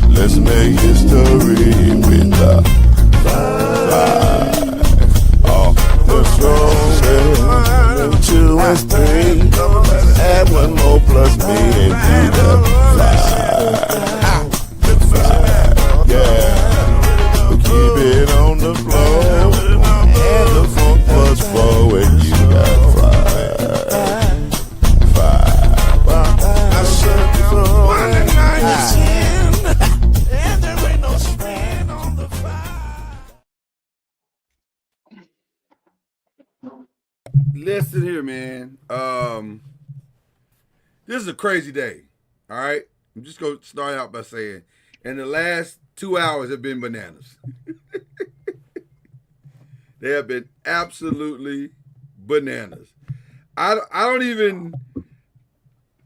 Let's make history with the five. Off the throne, 2 and 3. Add 1 more plus me and be the 5. Yeah, we keep it on the floor. And the funk was 4 and you got 5. I said so. Listen here, man. This is a crazy day. All right, I'm just gonna start out by saying, and the last 2 hours have been bananas. They have been absolutely bananas. I don't even.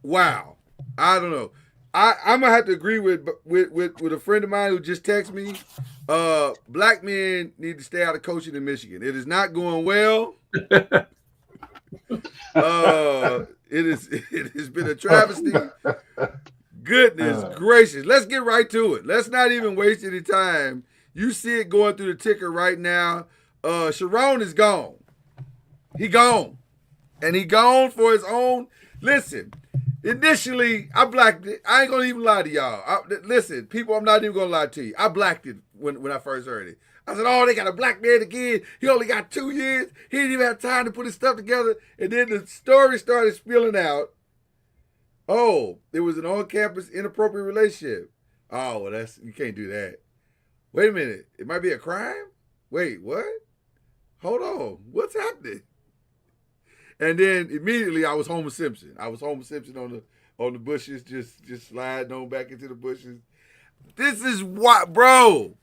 Wow. I don't know. I'm gonna have to agree with a friend of mine who just texted me. Black men need to stay out of coaching in Michigan. It is not going well. It has been a travesty. Goodness gracious. Let's get right to it. Let's not even waste any time. You see it going through the ticker right now. Sharon is gone. He gone. And he gone for his own. Listen, initially, I blacked it. I ain't gonna even lie to y'all. Listen, people, I'm not even gonna lie to you. I blacked it when I first heard it. I said, oh, they got a black man again. He only got 2 years. He didn't even have time to put his stuff together. And then the story started spilling out. Oh, there was an on-campus inappropriate relationship. Oh, well, you can't do that. Wait a minute. It might be a crime? Wait, what? Hold on. What's happening? And then immediately I was Homer Simpson. I was Homer Simpson on the bushes, just sliding on back into the bushes. This is what, bro.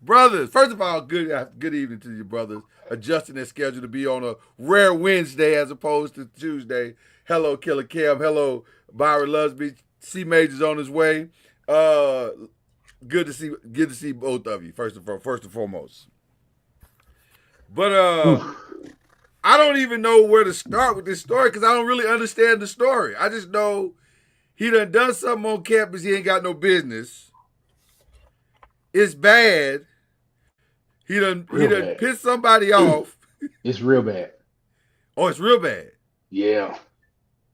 Brothers, first of all, good evening to you, brothers. Adjusting their schedule to be on a rare Wednesday as opposed to Tuesday. Hello, Killer Cam. Hello, Byron Lusby. C Major's on his way. Good to see both of you. First and foremost. But I don't even know where to start with this story because I don't really understand the story. I just know he done something on campus he ain't got no business. It's bad. He done pissed somebody off. It's real bad. Oh, it's real bad. Yeah.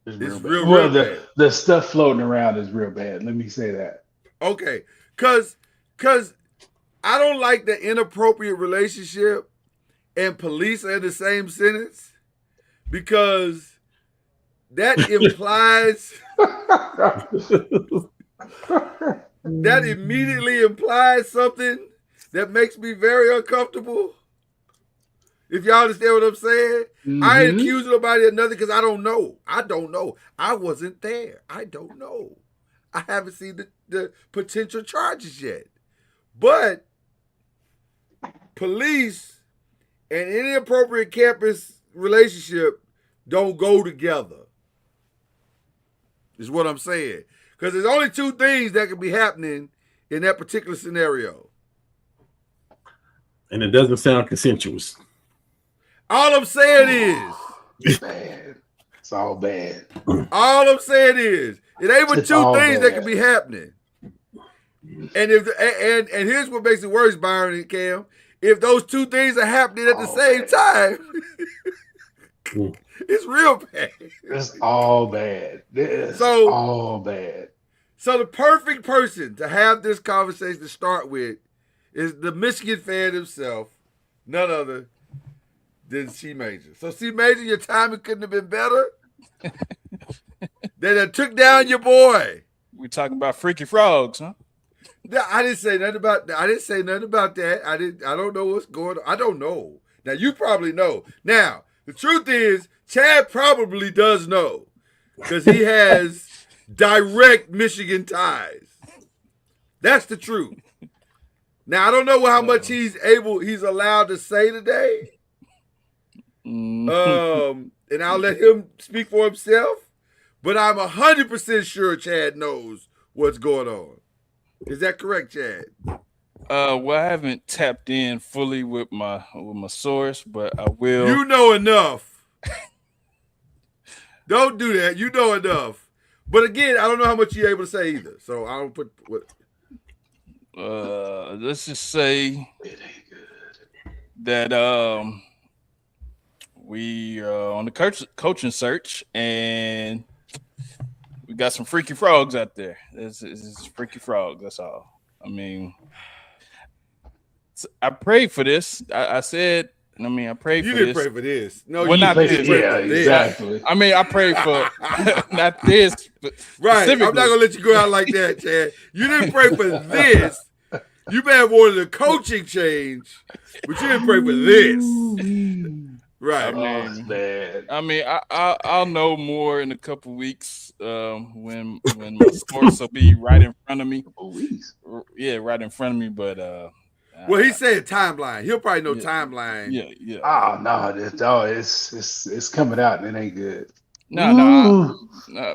It's real bad. The stuff floating around is real bad. Let me say that. Okay. Cause I don't like the inappropriate relationship and police are in the same sentence because that implies that immediately implies something that makes me very uncomfortable. If y'all understand what I'm saying. Mm-hmm. I ain't accusing nobody of nothing because I don't know. I wasn't there. I don't know. I haven't seen the potential charges yet. But police and any appropriate campus relationship don't go together. Is what I'm saying. Because there's only 2 things that could be happening in that particular scenario. And it doesn't sound consensuous. All I'm saying is. It's bad. It's all bad. All I'm saying is, it ain't but 2 things that could be happening. And and here's what makes it worse, Byron and Cam. If those 2 things are happening at the same time, it's real bad. It's all bad. It's all bad. So the perfect person to have this conversation to start with is the Michigan fan himself, none other than C Major. So C Major, your timing couldn't have been better. They took down your boy. We talking about freaky frogs, huh? I didn't say nothing about that. I don't know what's going on. I don't know. Now you probably know. Now the truth is, Chad probably does know because he has direct Michigan ties. That's the truth. Now I don't know how much he's allowed to say today. And I'll let him speak for himself. But I'm 100% sure Chad knows what's going on. Is that correct, Chad? Well, I haven't tapped in fully with my source, but I will. You know enough. Don't do that. You know enough. But again, I don't know how much you're able to say either. So I don't put what. Let's just say that we are on the coaching search, and we got some freaky frogs out there. It's freaky frogs. That's all. I mean, I prayed for this. I said. I prayed for this. You didn't pray for this. No, well, not this. Yeah, exactly. I prayed for not this. But right. I'm not gonna let you go out like that, Chad. You didn't pray for this. You may have wanted a coaching change, but you didn't pray for this. Right. I'll know more in a couple weeks when my source will be right in front of me. Yeah, right in front of me. But well, he said timeline. He'll probably know timeline. Yeah. Oh no, it's coming out and it ain't good. No,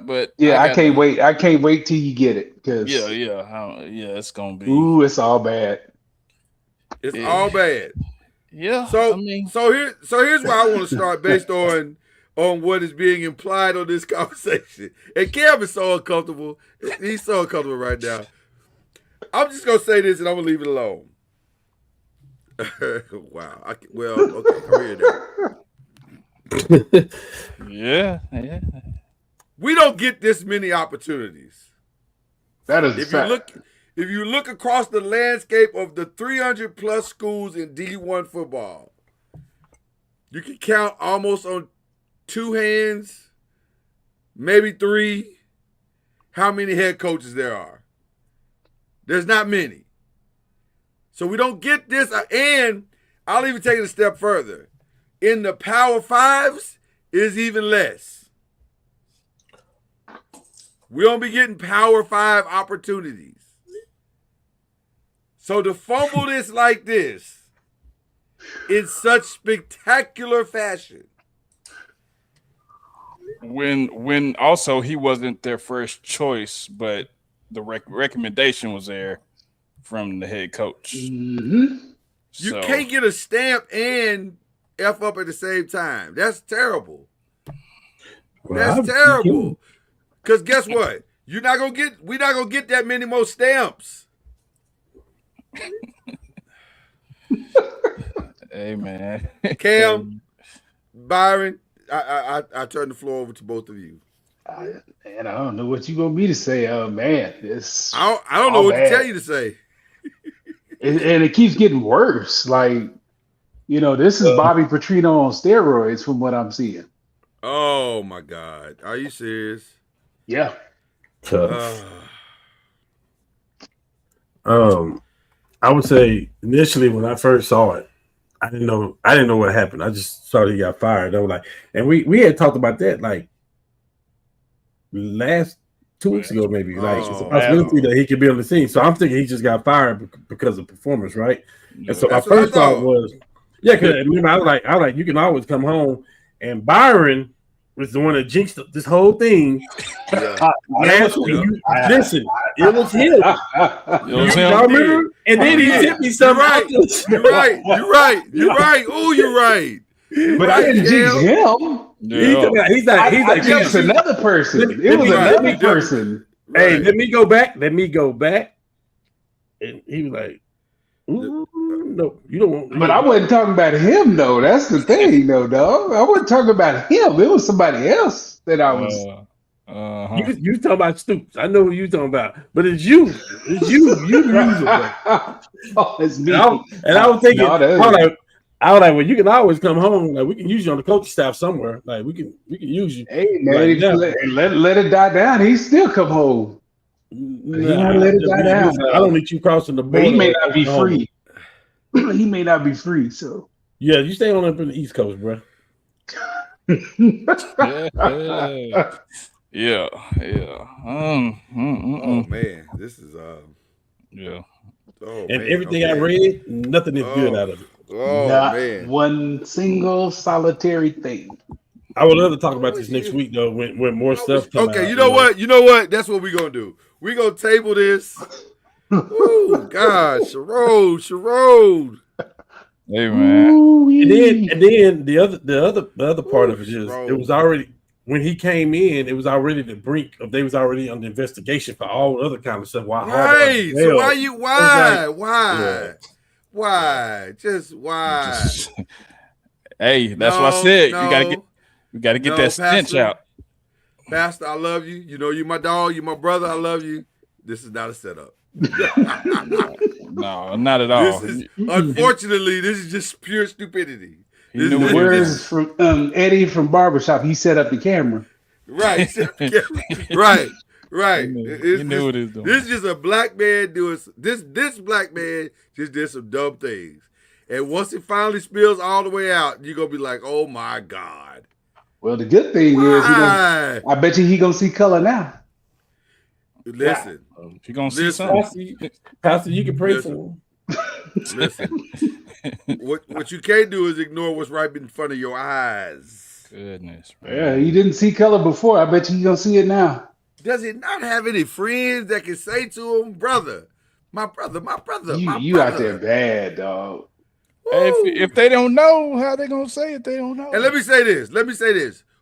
but yeah, I can't wait. I can't wait till you get it. Cause it's gonna be. Ooh, it's all bad. It's all bad. Yeah. So here's where I want to start based on what is being implied on this conversation. And Cam is so uncomfortable. He's so uncomfortable right now. I'm just gonna say this and I'm gonna leave it alone. Wow. Okay. I'm here now. Yeah. We don't get this many opportunities. That is fact. If you look across the landscape of the 300 plus schools in D1 football, you can count almost on two hands, maybe three, how many head coaches there are. There's not many. So we don't get this, and I'll even take it a step further. In the Power Fives, is even less. We don't be getting Power Five opportunities. So to fumble this like this in such spectacular fashion. When also he wasn't their first choice, but the recommendation was there from the head coach. Mm-hmm. You can't get a stamp and F up at the same time. That's terrible. That's terrible. Because guess what? We're not gonna get that many more stamps. Hey man. Cam, Byron, I turn the floor over to both of you. And I don't know what you want me to say. Man, it's I don't know what to tell you to say. And it keeps getting worse. Like, this is Bobby Petrino on steroids from what I'm seeing. Oh my God. Are you serious? Yeah. I would say initially when I first saw it, I didn't know what happened. I just saw he got fired. I was like, and we had talked about that like last 2 weeks ago, maybe. Like it's a possibility that he could be on the scene. So I'm thinking he just got fired because of performance, right? And so my first thought was, because remember I was like, you can always come home. And Byron was the one that jinxed this whole thing. Listen, it was him. Y'all remember? And then he sent me something. You're right. Oh, you're right. But I didn't jinx him. Yeah. He's like jinxed another person. It was another person. Hey, let me go back. And he was like, no, you don't want. But I wasn't talking about him, though. That's the thing, though, dog. I wasn't talking about him. It was somebody else that I was. You talking about Stoops? I know who you talking about, but it's you. It's you. You use it. Oh, it's me. And I was thinking, I was like, well, you can always come home. Like we can use you on the coaching staff somewhere. Like we can use you. Hey man, let it die down. He still come home. Let it die down. I don't need you crossing the border. He may not be free. He may not be free. So yeah, you stay on up in the East Coast, bro. Yeah. Oh man, this is yeah. And everything I read, nothing is good out of it. Oh, Not man. one single solitary thing. I would love to talk about this next week, though, when more stuff comes out. Okay, you know what? You know what? That's what we're going to do. We're going to table this. Oh, God. Sherrod. Hey, man. And then the other part of it is it was already when he came in, it was already the brink of they was already under investigation for all other kind of stuff. Right. So why? Yeah. Why? Just why? Hey, that's what I said. We gotta get that stench out. Pastor, I love you. You know, you my dog, you my brother, I love you. This is not a setup. No, not at all. Unfortunately, this is just pure stupidity. Words from Eddie from Barbershop. He set up the camera. Right. Right. He knew what he was doing. This is just a black man doing this black man just did some dumb things. And once it finally spills all the way out, you're gonna be like, oh my God. Well, the good thing is I bet you he gonna see color now. Listen. If you're gonna see something, Pastor, you can pray for him. Listen. What you can't do is ignore what's right in front of your eyes. Goodness, bro. Yeah, he didn't see color before. I bet you gonna see it now. Does he not have any friends that can say to him, brother, my brother? You out there bad, dog. Hey, if they don't know, how they gonna say it? They don't know. And let me say this.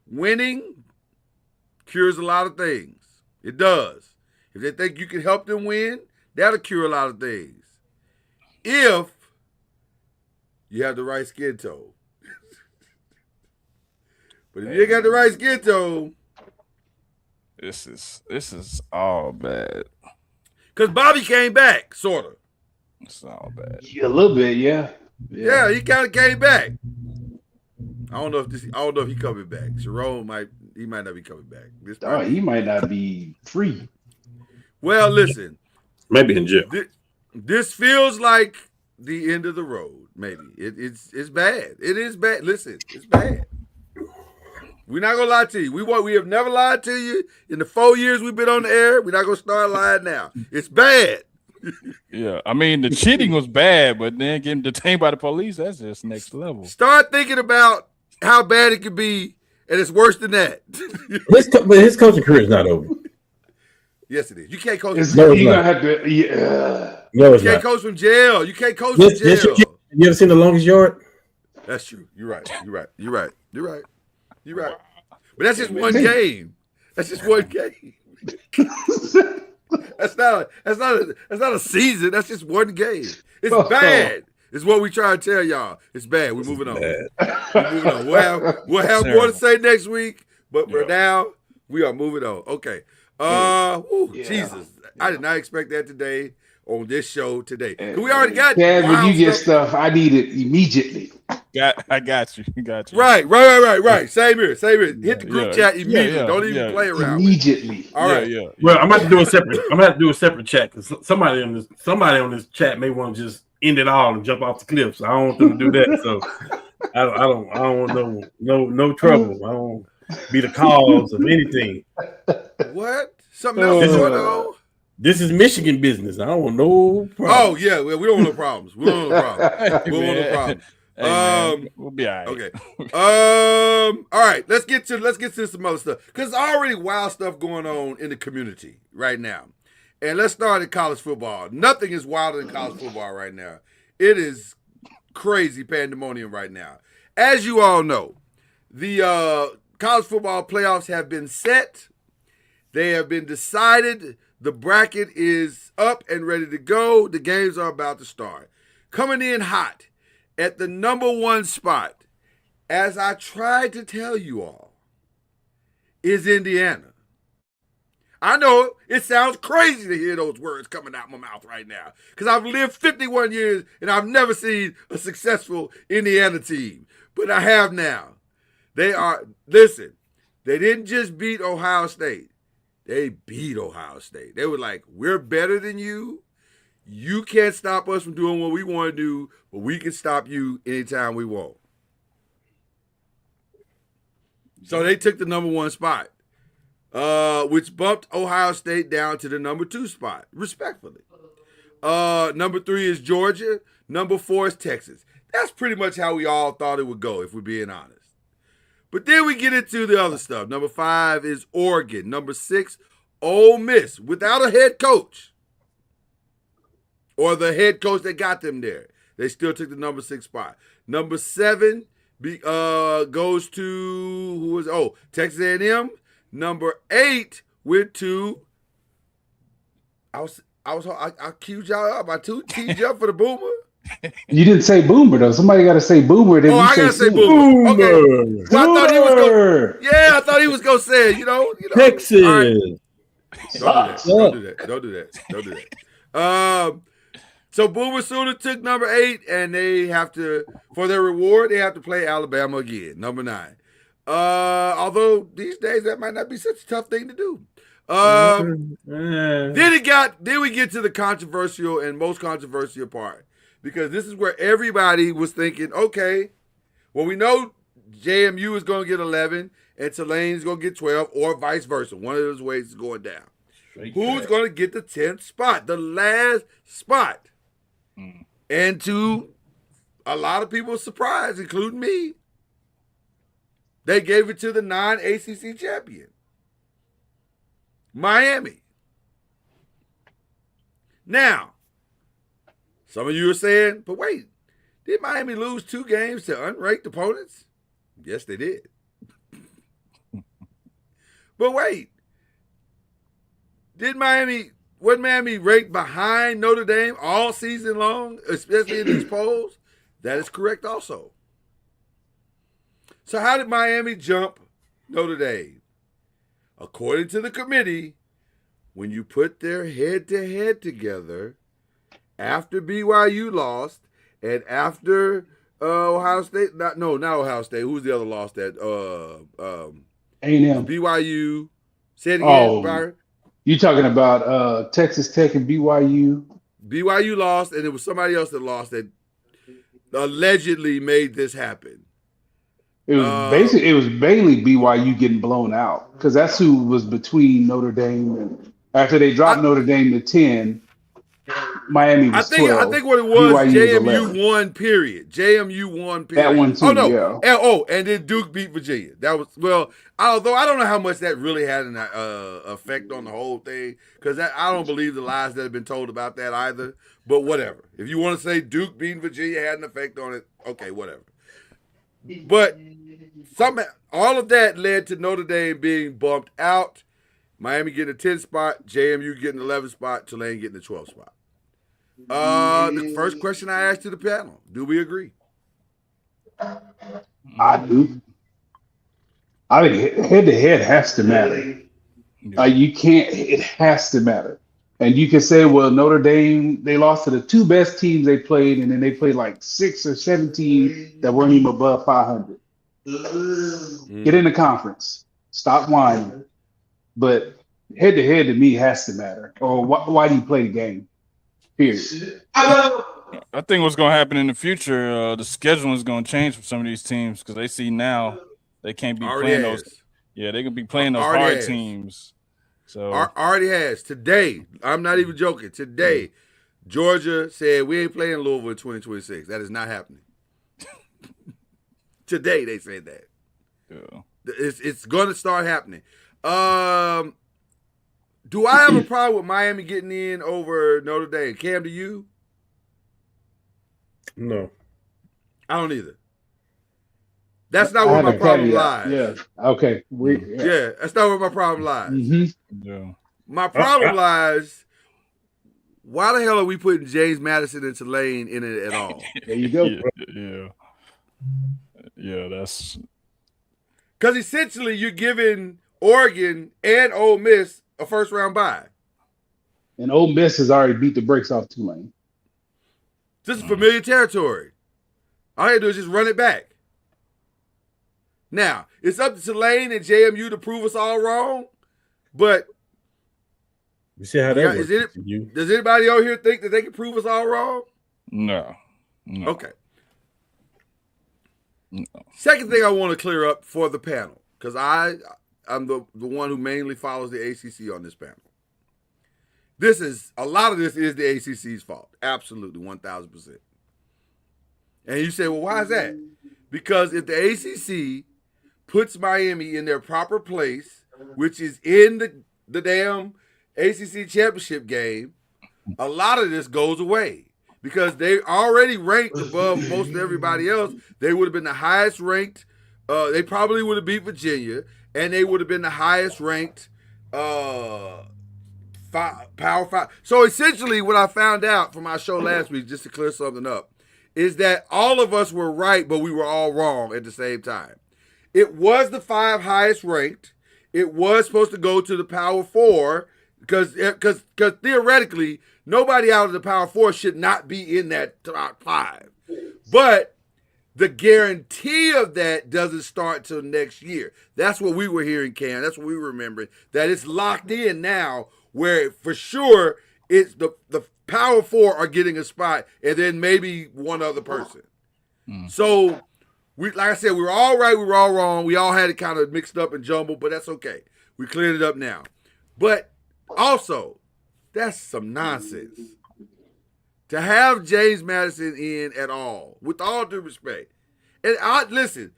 Winning cures a lot of things. It does. If they think you can help them win, that'll cure a lot of things. If you have the right skin tone. But if you ain't got the right skin tone, this is all bad. Because Bobby came back, sort of. It's all bad. A little bit, yeah. Yeah, he kind of came back. I don't know if he coming back. Sherrod might not be coming back. He might not be free. Well, listen. Maybe in jail. This feels like the end of the road. Maybe it's bad. It is bad. Listen, it's bad. We're not gonna lie to you. We have never lied to you in the 4 years we've been on the air. We're not gonna start lying now. It's bad. Yeah, I mean the cheating was bad, but then getting detained by the police—that's just next level. Start thinking about how bad it could be, and it's worse than that. But his coaching career is not over. Yes, it is. You can't coach. You're gonna have to. Yeah. No, you can't coach from jail. You can't coach from jail. You ever seen The Longest Yard? That's true. You're right. But that's just one game. That's just one game. That's not a season. That's just one game. It's bad. It's what we try to tell y'all. It's bad. We're moving on. We'll have more to say next week, but for now, we are moving on. Okay. Jesus. I did not expect that today on this show today. We already got when you get stuff, I need it immediately. I got you. Right. Same here. Hit the group chat immediately. Don't even play around. Immediately. All right. Yeah. Well, I'm about to do a separate chat because somebody on this chat may want to just end it all and jump off the cliff. So I don't want them to do that. So I don't want no trouble. I don't be the cause of anything. What? Something else going on? This is Michigan business. I don't want no problems. Oh yeah, well, we don't want no problems. We don't want no problems. Hey, man, we'll be all right. Okay. All right. Let's get to some other stuff because there's already wild stuff going on in the community right now, and let's start at college football. Nothing is wilder than college football right now. It is crazy pandemonium right now. As you all know, the college football playoffs have been set. They have been decided. The bracket is up and ready to go. The games are about to start. Coming in hot at the number 1 spot, as I tried to tell you all, is Indiana. I know it sounds crazy to hear those words coming out my mouth right now because I've lived 51 years and I've never seen a successful Indiana team, but I have now. They didn't just beat Ohio State. They beat Ohio State. They were like, we're better than you. You can't stop us from doing what we want to do, but we can stop you anytime we want. So they took the number 1 spot, which bumped Ohio State down to the number 2 spot, respectfully. Number 3 is Georgia. Number 4 is Texas. That's pretty much how we all thought it would go, if we're being honest. But then we get into the other stuff. Number 5 is Oregon. Number 6, Ole Miss, without a head coach. Or the head coach that got them there. They still took the number 6 spot. Number 7 goes to Texas A&M. Number 8 went to I queued y'all up. I teed you up for the Boomer. You didn't say Boomer though. Somebody got to say Boomer. Then I gotta say Boomer. Okay. Well, I thought he was gonna say it. You know. Texas. Right. Don't do that. So Boomer Sooner took number 8, and they have to, for their reward, they have to play Alabama again, number 9. Although these days that might not be such a tough thing to do. Then we get to the controversial and most controversial part, because this is where everybody was thinking, okay, well, we know JMU is going to get 11 and Tulane is going to get 12, or vice versa. One of those ways is going down. Who's going to get the 10th spot, the last spot? And to a lot of people's surprise, including me, they gave it to the non-ACC champion, Miami. Now, some of you are saying, but wait, did Miami lose 2 games to unranked opponents? Yes, they did. But wait, wasn't Miami ranked behind Notre Dame all season long, especially in these polls? That is correct also. So how did Miami jump Notre Dame? According to the committee, when you put their head-to-head together after BYU lost and after Ohio State, not Ohio State, who's the other loss that A&M. BYU. Say it again, Byron. You talking about Texas Tech and BYU? BYU lost, and it was somebody else that lost that allegedly made this happen. It was mainly BYU getting blown out, because that's who was between Notre Dame and after they dropped Notre Dame to 10. Miami was 12. I think what it was, JMU won, period. JMU won, period. That one too, yeah. And then Duke beat Virginia. That was, although I don't know how much that really had an effect on the whole thing, because I don't believe the lies that have been told about that either, but whatever. If you want to say Duke beating Virginia had an effect on it, okay, whatever. But all of that led to Notre Dame being bumped out, Miami getting a 10th spot, JMU getting the 11th spot, Tulane getting the 12th spot. The first question I asked to the panel, do we agree? I do. I think head-to-head has to matter. It has to matter. And you can say, well, Notre Dame, they lost to the 2 best teams they played, and then they played like 6 or 7 teams that weren't even above 500. Get in the conference. Stop whining. But head-to-head to me has to matter. Or why do you play the game? Period. I think what's going to happen in the future, the scheduling is going to change for some of these teams, because they see now they can't be playing those. Yeah, they can be playing those hard teams. So already has. Today, I'm not even joking. Today, Georgia said we ain't playing Louisville in 2026. That is not happening. Today they said that. Yeah. It's going to start happening. Do I have a problem with Miami getting in over Notre Dame? Cam, do you? No. I don't either. That's not where my problem lies. Yeah. Okay. That's not where my problem lies. Mm-hmm. Yeah. My problem lies, why the hell are we putting James Madison and Tulane in it at all? There you go. Yeah, that's... Because essentially you're giving Oregon and Ole Miss a first-round bye. And Ole Miss has already beat the brakes off Tulane. This is familiar territory. All you have to do is just run it back. Now, it's up to Tulane and JMU to prove us all wrong, but you see how that works. Does anybody out here think that they can prove us all wrong? No. Okay. No. Second thing I want to clear up for the panel, because I'm the one who mainly follows the ACC on this panel. a lot of this is the ACC's fault. Absolutely, 1,000%. And you say, well, why is that? Because if the ACC puts Miami in their proper place, which is in the damn ACC championship game, a lot of this goes away. Because they already ranked above most of everybody else. They would have been the highest ranked. They probably would have beat Virginia, and they would have been the highest ranked Power 5. So essentially, what I found out from our show last week, just to clear something up, is that all of us were right, but we were all wrong at the same time. It was the 5 highest ranked. It was supposed to go to the Power 4 because theoretically, nobody out of the Power 4 should not be in that top 5. But the guarantee of that doesn't start till next year. That's what we were hearing, Cam. That's what we were remembering. That it's locked in now, where for sure it's the Power 4 are getting a spot, and then maybe one other person. So, like I said, we were all right, we were all wrong. We all had it kind of mixed up and jumbled, but that's okay. We cleared it up now. But also, that's some nonsense. To have James Madison in at all, with all due respect. And listen,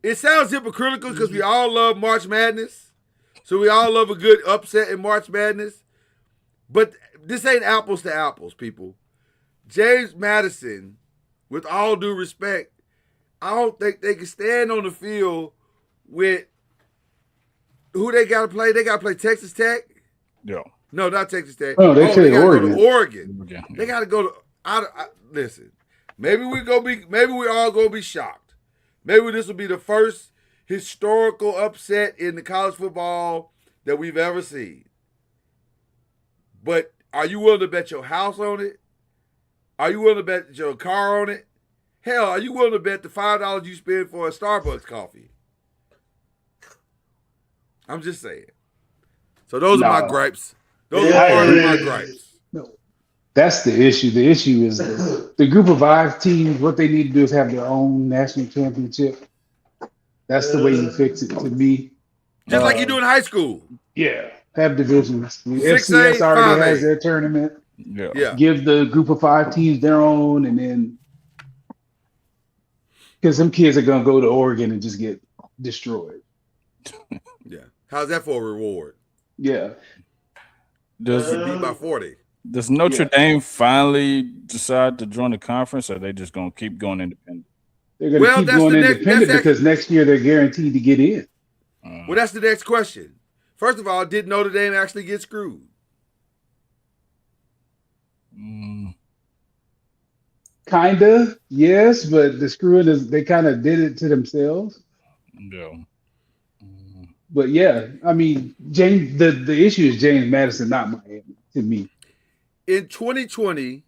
it sounds hypocritical because we all love March Madness. So we all love a good upset in March Madness. But this ain't apples to apples, people. James Madison, with all due respect, I don't think they can stand on the field with who they got to play. They got to play Texas Tech. Yeah. No, not Texas Tech. Oh, they play Oregon. Go to Oregon. They got to go to. Listen, maybe we all gonna be shocked. Maybe this will be the first historical upset in the college football that we've ever seen. But are you willing to bet your house on it? Are you willing to bet your car on it? Hell, are you willing to bet the $5 you spend for a Starbucks coffee? I'm just saying. So those are my gripes. Those are part of my gripes. No, that's the issue. The issue is the group of 5 teams, what they need to do is have their own national championship. That's the way you fix it to me. Just like you do in high school. Yeah. Have divisions. The 6A, FCS already 5A. has their tournament. Yeah. Give the group of 5 teams their own, and then because some kids are gonna go to Oregon and just get destroyed. Yeah. How's that for a reward? Yeah. Does beat by 40. Does Notre Dame finally decide to join the conference, or are they just gonna keep going independent? They're gonna keep going independent because next year they're guaranteed to get in. Well, that's the next question. First of all, did Notre Dame actually get screwed? Kinda, yes, but the screwing is they kind of did it to themselves. Yeah. But yeah, I mean, James. The issue is James Madison, not Miami, to me. In 2020,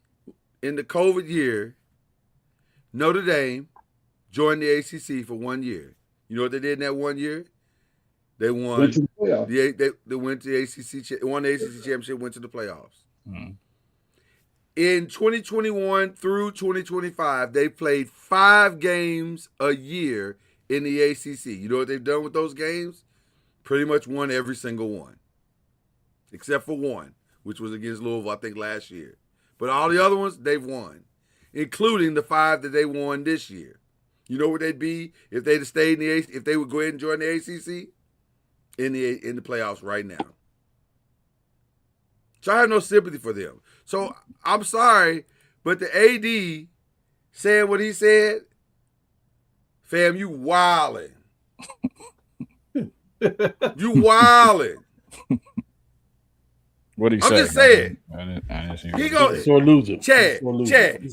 in the COVID year, Notre Dame joined the ACC for 1 year. You know what they did in that 1 year? They won. Went to the playoffs. They went to the ACC. Won the ACC championship. Went to the playoffs. Mm-hmm. In 2021 through 2025, they played 5 games a year in the ACC. You know what they've done with those games? Pretty much won every single one, except for one, which was against Louisville, I think, last year. But all the other ones, they've won, including the 5 that they won this year. You know where they'd be if they'd have stayed in the ACC, if they would go ahead and join the ACC? In the playoffs right now. So I have no sympathy for them. So I'm sorry, but the AD saying what he said, fam, you wildin'. You wildin'. What did he say? I'm just saying. He gonna loser. Chad.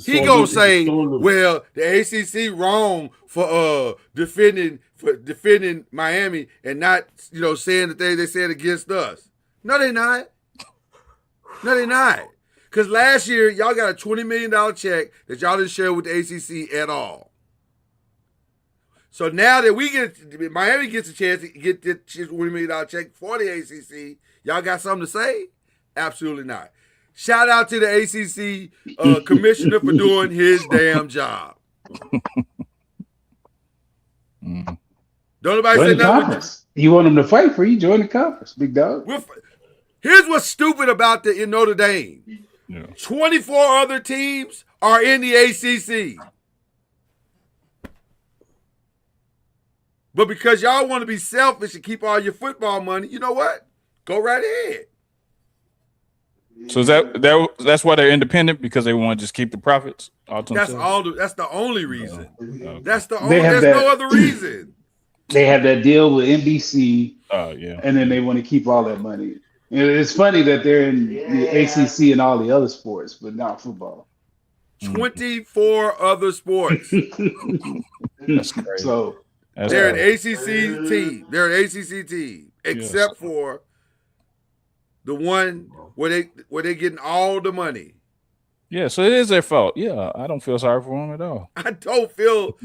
He gonna say, well, the ACC wrong for defending Miami and not, saying the thing they said against us. No, they not. No, they not. Because last year, y'all got a $20 million check that y'all didn't share with the ACC at all. So now that Miami gets a chance to get this $20 million check for the ACC, y'all got something to say? Absolutely not. Shout out to the ACC commissioner for doing his damn job. Don't nobody say nothing. You want them to fight for you? Join the conference, big dog. Here's what's stupid about in Notre Dame. Yeah. 24 other teams are in the ACC. But because y'all want to be selfish and keep all your football money, you know what? Go right ahead. So is that's why they're independent, because they want to just keep the profits? That's the only reason. Okay. That's the only. There's no other reason. They have that deal with NBC. Yeah. And then they want to keep all that money. And it's funny that they're in the ACC and all the other sports, but not football. 24 other sports. That's crazy. So they're an ACC team. They're an ACC team, except for the one where they're getting all the money. Yeah, so it is their fault. Yeah, I don't feel sorry for them at all. I don't feel.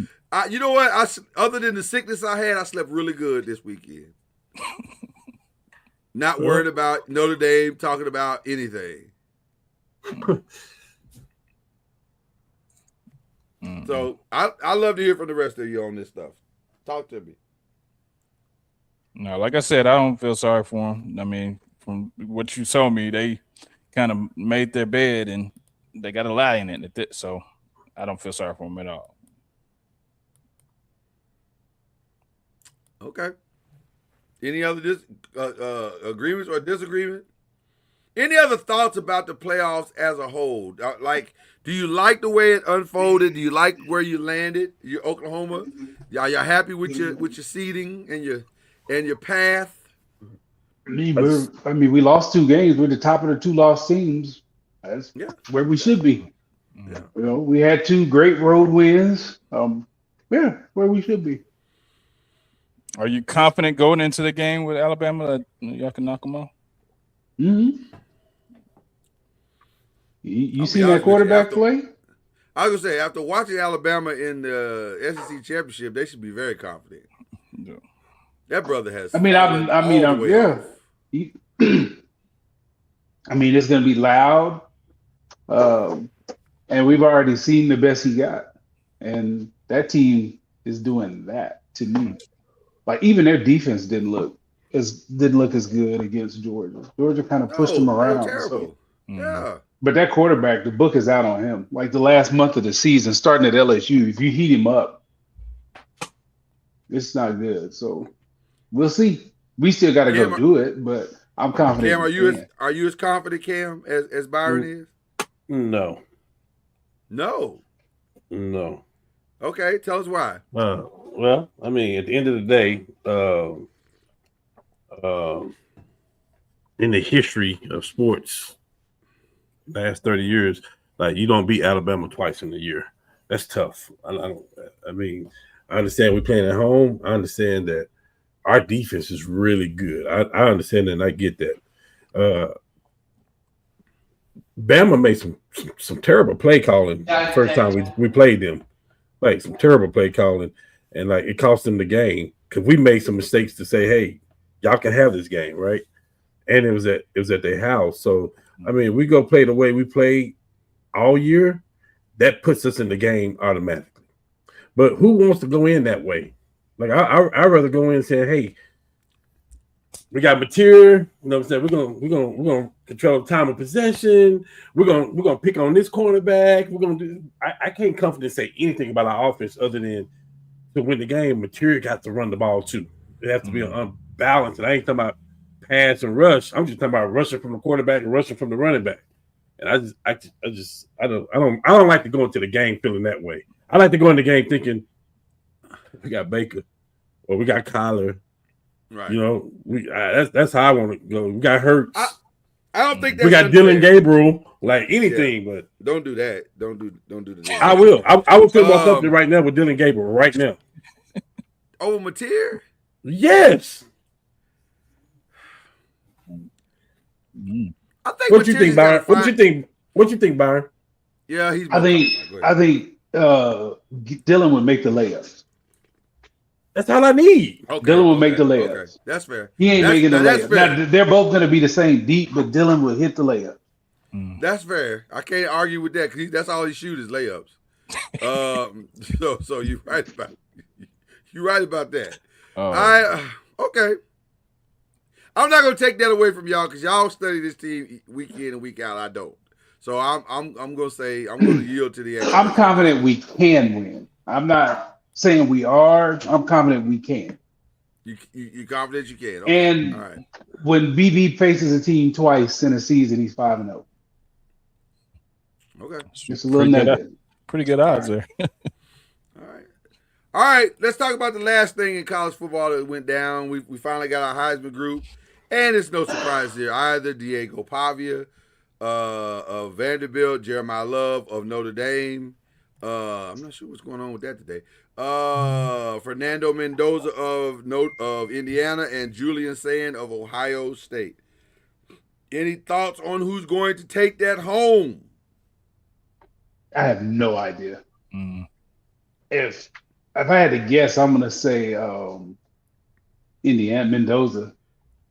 You know what? Other than the sickness I had, I slept really good this weekend. Not worried about Notre Dame talking about anything. So I love to hear from the rest of you on this stuff. Talk to me. No, like I said, I don't feel sorry for them. I mean, from what you told me, they kind of made their bed and they got a lie in it. So I don't feel sorry for them at all. Okay. Any other agreements or disagreement? Any other thoughts about the playoffs as a whole? Like, do you like the way it unfolded? Do you like where you landed? Your Oklahoma? Are you happy with your seeding and your path? I mean, we lost 2 games. We're the top of the 2 lost teams. That's where we should be. Yeah. You know, we had 2 great road wins. Where we should be. Are you confident going into the game with Alabama that y'all can knock them off? Mm-hmm. You seen that quarterback play? I was gonna say, after watching Alabama in the SEC championship, they should be very confident. Yeah. That brother has. I mean, yeah. I mean, it's gonna be loud, and we've already seen the best he got, and that team is doing that to me. Like, even their defense didn't look as good against Georgia. Georgia kind of pushed them around. Terrible. Yeah. But that quarterback, the book is out on him. Like the last month of the season, starting at LSU, if you heat him up, it's not good. So we'll see. We still got to go do it, but I'm confident. Cam, are you as confident, Cam, as Byron is? No. No. Okay, tell us why. Well, I mean, at the end of the day, in the history of sports, last 30 years, like, you don't beat Alabama twice in a year. That's tough. I mean, I understand we're playing at home. I understand that our defense is really good. I understand that, and I get that. Bama made some terrible play calling the first time we played them. Like, some terrible play calling, and like, it cost them the game because we made some mistakes to say, hey, y'all can have this game, right? And it was at their house. So I mean, we go play the way we played all year, that puts us in the game automatically. But who wants to go in that way? Like, I'd rather go in and say, hey, we got material, you know what I'm saying? We're gonna control time of possession. We're gonna pick on this cornerback. We're gonna do. I can't confidently say anything about our offense other than to win the game. Material got to run the ball too. It has to be unbalanced. And I ain't talking about pass and rush. I'm just talking about rushing from the quarterback and rushing from the running back. And I don't like to go into the game feeling that way. I like to go in the game thinking we got Baker or we got Kyler. Right. You know, that's how I want to go. We got Hurts. I don't think we got Dylan Gabriel. Like, anything, but don't do that. Don't do that. I will. I will put myself up there right now with Dylan Gabriel right now. Oh, Mateer? Yes. I think. What you think, Byron? What you think, Byron? Yeah, he's. I think Dylan would make the layups. That's all I need. Dylan will make the layups. Okay. That's fair. He ain't making the layups. Now, they're both going to be the same deep, but Dylan will hit the layup. That's fair. I can't argue with that because that's all he shoots is layups. So you're right about that. Okay. I'm not gonna take that away from y'all because y'all study this team week in and week out. I don't. So I'm gonna say I'm gonna yield to the. I'm confident we can win. I'm not saying we are. I'm confident we can. You confident you can? Okay. And all right. When BB faces a team twice in a season, he's 5-0. Okay. Just a little negative. Pretty good odds there. All right. Let's talk about the last thing in college football that went down. We finally got our Heisman group, and it's no surprise here either. Diego Pavia of Vanderbilt, Jeremiah Love of Notre Dame. I'm not sure what's going on with that today. Fernando Mendoza of Indiana and Julian Sand of Ohio State. Any thoughts on who's going to take that home? I have no idea. If I had to guess, I'm gonna say Indiana Mendoza,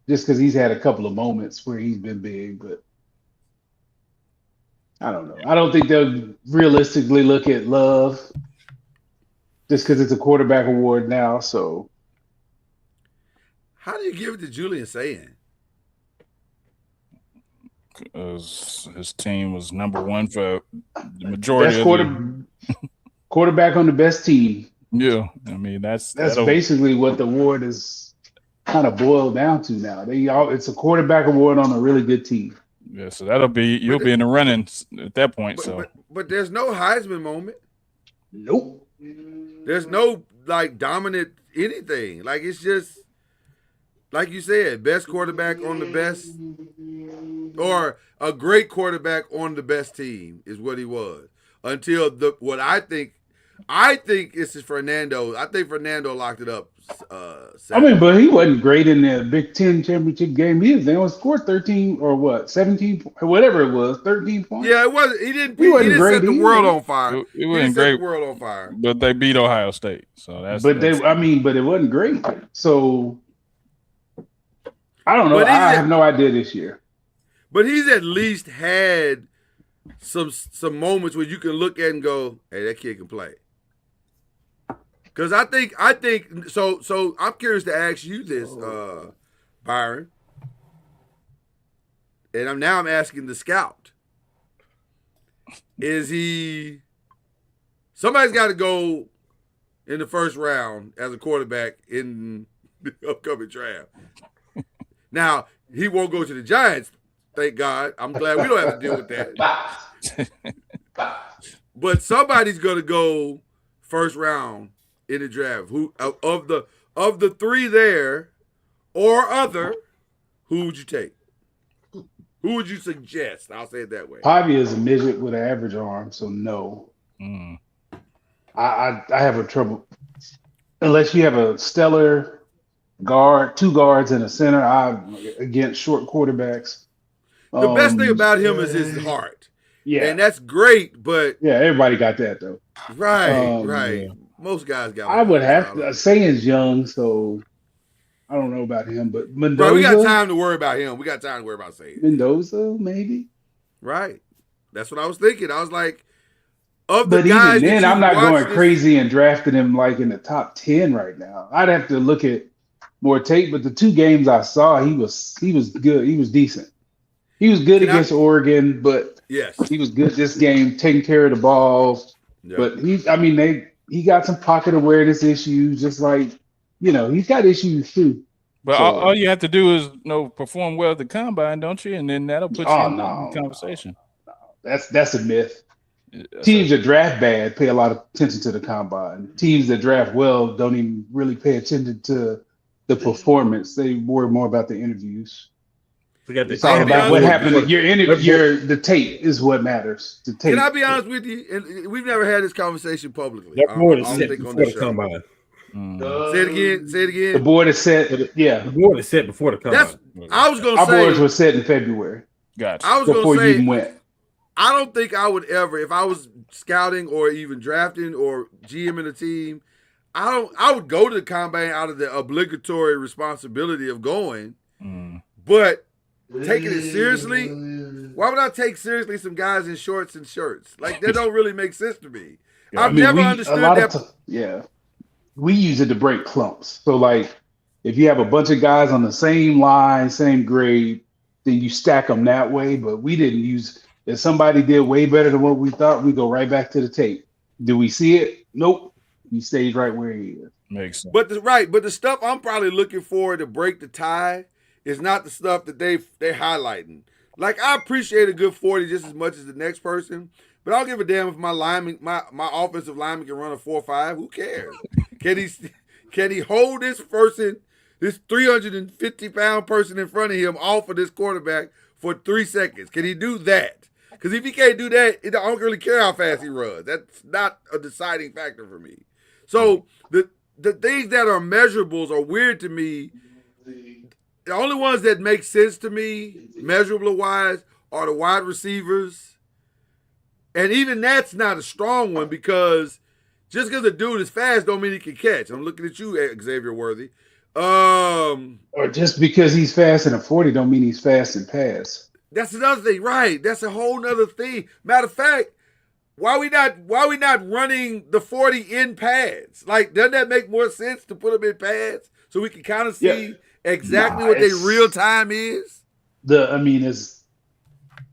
just because he's had a couple of moments where he's been big, but I don't know. I don't think they'll realistically look at Love just because it's a quarterback award now. So, how do you give it to Julian Sand? His team was number one for the majority of quarterback on the best team. Yeah, I mean that's basically what the award is kind of boiled down to now. It's a quarterback award on a really good team. Yeah, so you'll be in the running at that point. But there's no Heisman moment. Nope. There's no like dominant anything. Like it's just like you said, best quarterback on the best, or a great quarterback on the best team is what he was until what I think it's Fernando. I think Fernando locked it up. But he wasn't great in the Big Ten championship game. They only scored 13 or what, 17, whatever it was, 13 points. Yeah, it wasn't. He didn't set the world on fire. It wasn't great. Set the world on fire. But they beat Ohio State, so that's. But it wasn't great. So I don't know. I have no idea this year. But he's at least had some moments where you can look at and go, "Hey, that kid can play." Because I think so. I'm curious to ask you this, Byron, and I'm asking the scout: is he? Somebody's got to go in the first round as a quarterback in the upcoming draft. Now he won't go to the Giants. Thank God. I'm glad we don't have to deal with that. But somebody's going to go first round in the draft. Who of the three there or other, who would you take? Who would you suggest? I'll say it that way. Pavia is a midget with an average arm, so no. I have a trouble unless you have a stellar guard, two guards and a center. Against short quarterbacks. The best thing about him is his heart. Yeah, and that's great. But yeah, everybody got that though. Right. Yeah. Most guys got. I would have to. Sayan's young, so I don't know about him. But Mendoza, we got time to worry about him. We got time to worry about Sayan. Mendoza, maybe. Right. That's what I was thinking. I was like, of the guys. Even then, I'm not going crazy and drafting him like in the top 10 right now. I'd have to look at more tape. But the two games I saw, he was good. He was decent. He was good against Oregon, but yes, he was good this game, taking care of the ball. Yep. But he got some pocket awareness issues, just like, he's got issues too. But all you have to do is perform well at the combine, don't you? And then that'll put you in the conversation. No. That's a myth. Teams that draft bad pay a lot of attention to the combine. Teams that draft well don't even really pay attention to the performance. They worry more about the interviews. It's all about what happened. The tape is what matters. The tape. Can I be honest with you? And we've never had this conversation publicly. That board is set before the combine. Say it again. The board is set. Yeah, the board is set before the combine. I was going to say our boards were set in February. Gotcha. I was going to say you even went. I don't think I would ever, if I was scouting or even drafting or GMing a team, I would go to the combine out of the obligatory responsibility of going, but taking it seriously, why would I take seriously some guys in shorts and shirts? Like, that don't really make sense to me. I've never understood that. We use it to break clumps. So, like, if you have a bunch of guys on the same line, same grade, then you stack them that way. But we didn't use. If somebody did way better than what we thought, we go right back to the tape. Do we see it? Nope. He stays right where he is. Makes sense. But the stuff I'm probably looking for to break the tie is not the stuff that they're highlighting. Like, I appreciate a good 40 just as much as the next person, but I don't give a damn if my lineman, my offensive lineman can run a 4.5. Who cares? Can he hold this person, this 350-pound person in front of him off of this quarterback for 3 seconds? Can he do that? Because if he can't do that, I don't really care how fast he runs. That's not a deciding factor for me. So the things that are measurables are weird to me. The only ones that make sense to me, measurable-wise, are the wide receivers. And even that's not a strong one because just because a dude is fast don't mean he can catch. I'm looking at you, Xavier Worthy. Or just because he's fast in a 40 don't mean he's fast in pass. That's another thing, right? That's a whole nother thing. Matter of fact, why we not running the 40 in pads? Like, doesn't that make more sense to put them in pads so we can kind of see exactly what their real time is?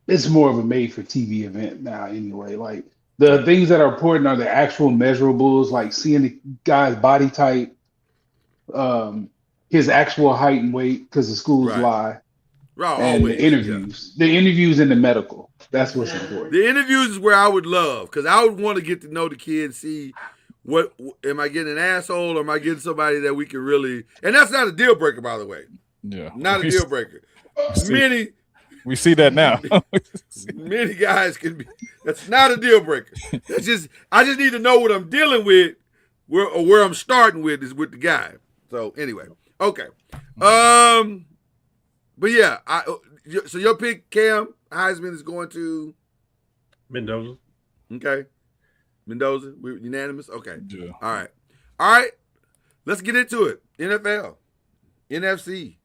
It's more of a made for TV event now anyway. Like, the things that are important are the actual measurables, like seeing the guy's body type, his actual height and weight, because the schools lie. Right, and always, the interviews. The interviews and the medical. That's what's important. The interviews is where I would love, because I would want to get to know the kid and see what am I getting, an asshole, or am I getting somebody that we can really, and that's not a deal breaker, by the way. Yeah. Not a deal breaker. We see that now. Many guys can be, that's not a deal breaker. That's just, I just need to know what I'm dealing with, where I'm starting with is with the guy. So anyway, okay. But yeah, so your pick, Cam, Heisman is going to Mendoza. Okay. Mendoza, we're unanimous? Okay. Yeah. All right. Let's get into it. NFL. NFC.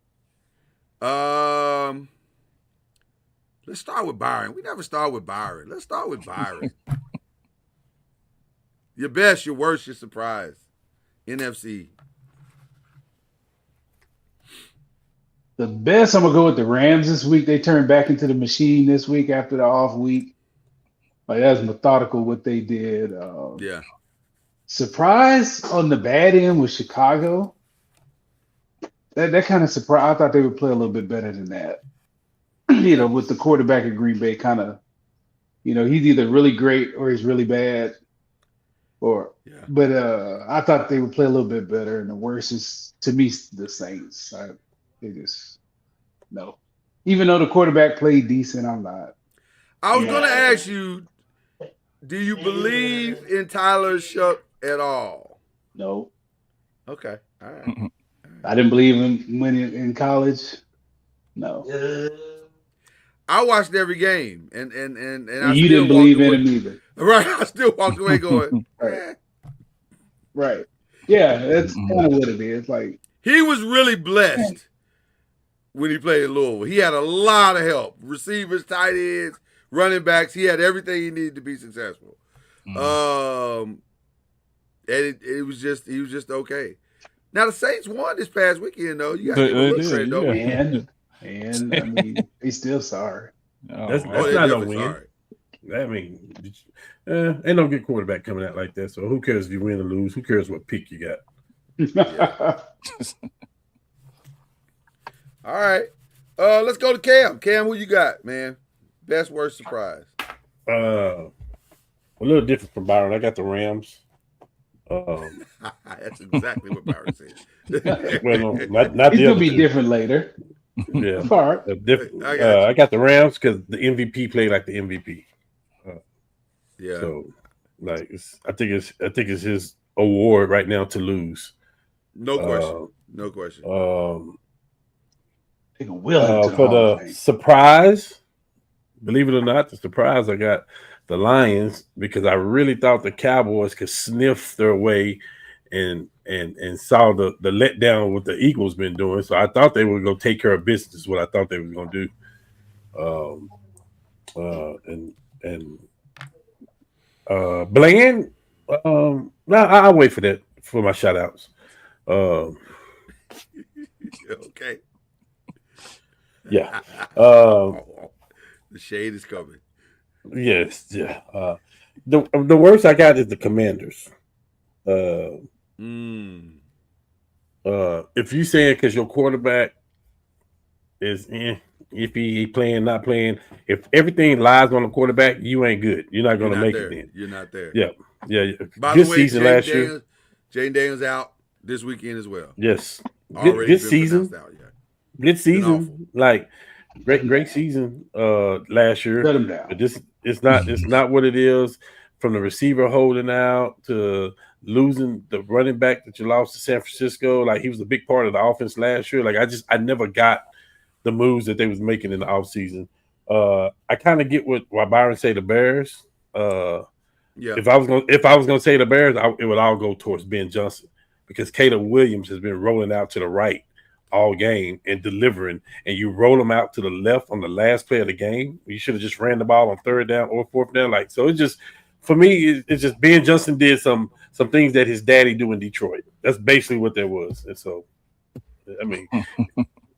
Let's start with Byron. We never start with Byron. Let's start with Byron. Your best, your worst, your surprise. NFC. The best, I'm going to go with the Rams this week. They turned back into the machine this week after the off week. Like, that was methodical what they did. Yeah. Surprise on the bad end with Chicago. That kind of surprise. I thought they would play a little bit better than that. With the quarterback of Green Bay kind of, he's either really great or he's really bad. But I thought they would play a little bit better. And the worst is, to me, the Saints. They just, no. Even though the quarterback played decent, I'm not. I was going to ask you, do you believe in Tyler Shough at all? No. Okay. All right. I didn't believe him when in college. No. I watched every game, and I you didn't believe in him either. Right. I still walked away going, Right. Yeah, that's kind of what it is. Like, he was really blessed when he played at Louisville. He had a lot of help. Receivers, tight ends, running backs. He had everything he needed to be successful. And he was just okay. Now the Saints won this past weekend, though. You got to give a look credit, though. And I mean, he's still sorry. That's not a win. Sorry. I mean, ain't no good quarterback coming out like that. So who cares if you win or lose? Who cares what pick you got? All right. Let's go to Cam. Cam, who you got, man? Best, worst surprise. A little different from Byron. I got the Rams. That's exactly what Byron said. Well, no, not he's gonna be different later. Yeah, I got the Rams because the MVP played like the MVP. So, like, I think it's his award right now to lose. No question. No question. For the surprise, believe it or not, the surprise I got the Lions because I really thought the Cowboys could sniff their way and saw the letdown what the Eagles been doing. So I thought they were gonna take care of business. What I thought they were gonna do. Bland. I'll wait for that for my shout outs. Okay. Yeah. The shade is coming. Yes. Yeah. The worst I got is the Commanders. If you saying because your quarterback is if he playing, not playing, if everything lies on the quarterback, you ain't good. You're not going to make it then. You're not there. Yeah. Yeah. By good the way, season last year. Jane Daniels out this weekend as well. Yes. Already good season. out, yeah. Good season. Like great season last year. Let him down. But it's not what it is, from the receiver holding out to losing the running back that you lost to San Francisco. Like, he was a big part of the offense last year. Like, I never got the moves that they was making in the offseason. I kind of get why Byron say the Bears. Yeah. If I was gonna say the Bears, it would all go towards Ben Johnson, because Caleb Williams has been rolling out to the right all game and delivering, and you roll him out to the left on the last play of the game. You should have just ran the ball on third down or fourth down. Like, so it's just, for me, it's just Ben Johnson did some things that his daddy do in Detroit. That's basically what there was. And so, I mean,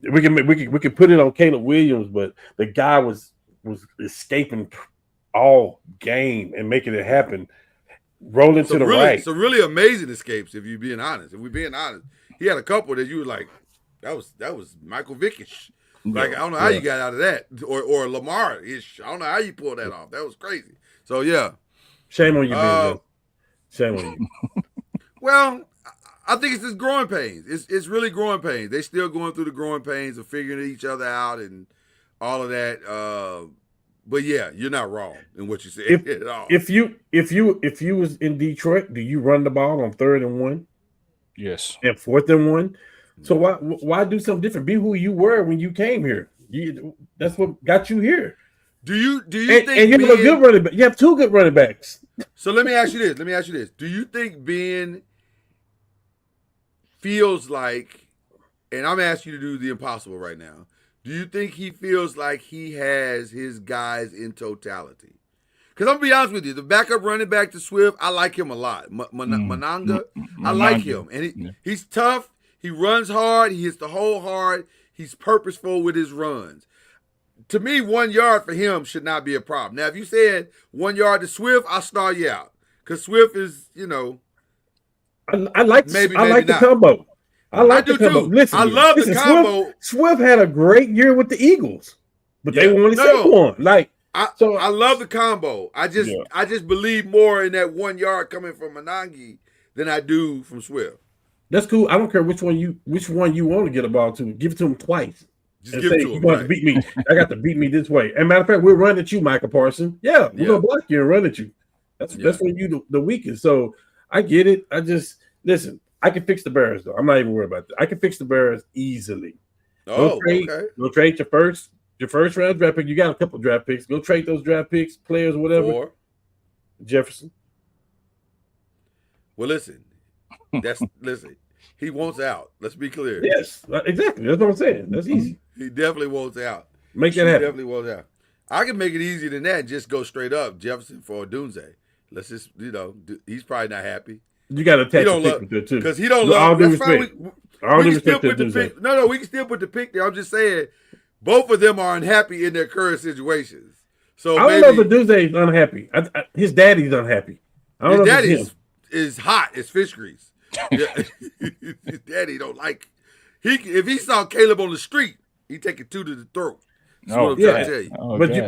we can put it on Caleb Williams, but the guy was escaping all game and making it happen, rolling to the right. So really amazing escapes, if you're being honest. If we're being honest, he had a couple that you were like, that was Michael Vickish. Like, I don't know how you got out of that, or Lamar-ish. I don't know how you pulled that off. That was crazy. So yeah, shame on you, Ben. Shame on you. Well, I think it's just growing pains. It's really growing pains. They still going through the growing pains of figuring each other out and all of that. But yeah, you're not wrong in what you said at all. If you was in Detroit, do you run the ball on 3rd and 1? Yes. And 4th and 1? So why do something different? Be who you were when you came here. That's what got you here. Do you think? And you have a good running back. You have 2 good running backs. So let me ask you this. Do you think Ben feels like, and I'm asking you to do the impossible right now, do you think he feels like he has his guys in totality? Because I'm going to be honest with you, the backup running back to Swift, I like him a lot. Mananga, I like him. And he's tough. He runs hard. He hits the hole hard. He's purposeful with his runs. To me, 1 yard for him should not be a problem. Now, if you said 1 yard to Swift, I'll start you out. Because Swift is, I like the combo. I do too. Listen, I love the combo. Swift had a great year with the Eagles, but they wanted Saquon. I love the combo. I just believe more in that 1 yard coming from Manangi than I do from Swift. That's cool. I don't care which one you want to get a ball to. Give it to him twice. Just give it to him. You want to beat me? I got to beat me this way. And matter of fact, we'll run at you, Michael Parsons. Yeah, we're gonna block you and run at you. That's when you the weakest. So I get it. I just listen. I can fix the Bears though. I'm not even worried about that. I can fix the Bears easily. Go trade your first round draft pick. You got a couple draft picks. Go trade those draft picks, players, whatever. Or Jefferson. Well, listen. He wants out. Let's be clear. Yes, exactly. That's what I'm saying. That's easy. He definitely wants out. Make that happen. Definitely wants out. I can make it easier than that and just go straight up Jefferson for Odunze. Let's just, he's probably not happy. You got to attach a pick with it too. Because he don't love. That's fine. We can still put the pick. No, we can still put the pick there. I'm just saying, both of them are unhappy in their current situations. So I don't know if Odunze is unhappy. His daddy's unhappy. His daddy is hot as fish grease. His daddy don't like. If he saw Caleb on the street, he'd take it to the throat. That's what I'm trying to tell you.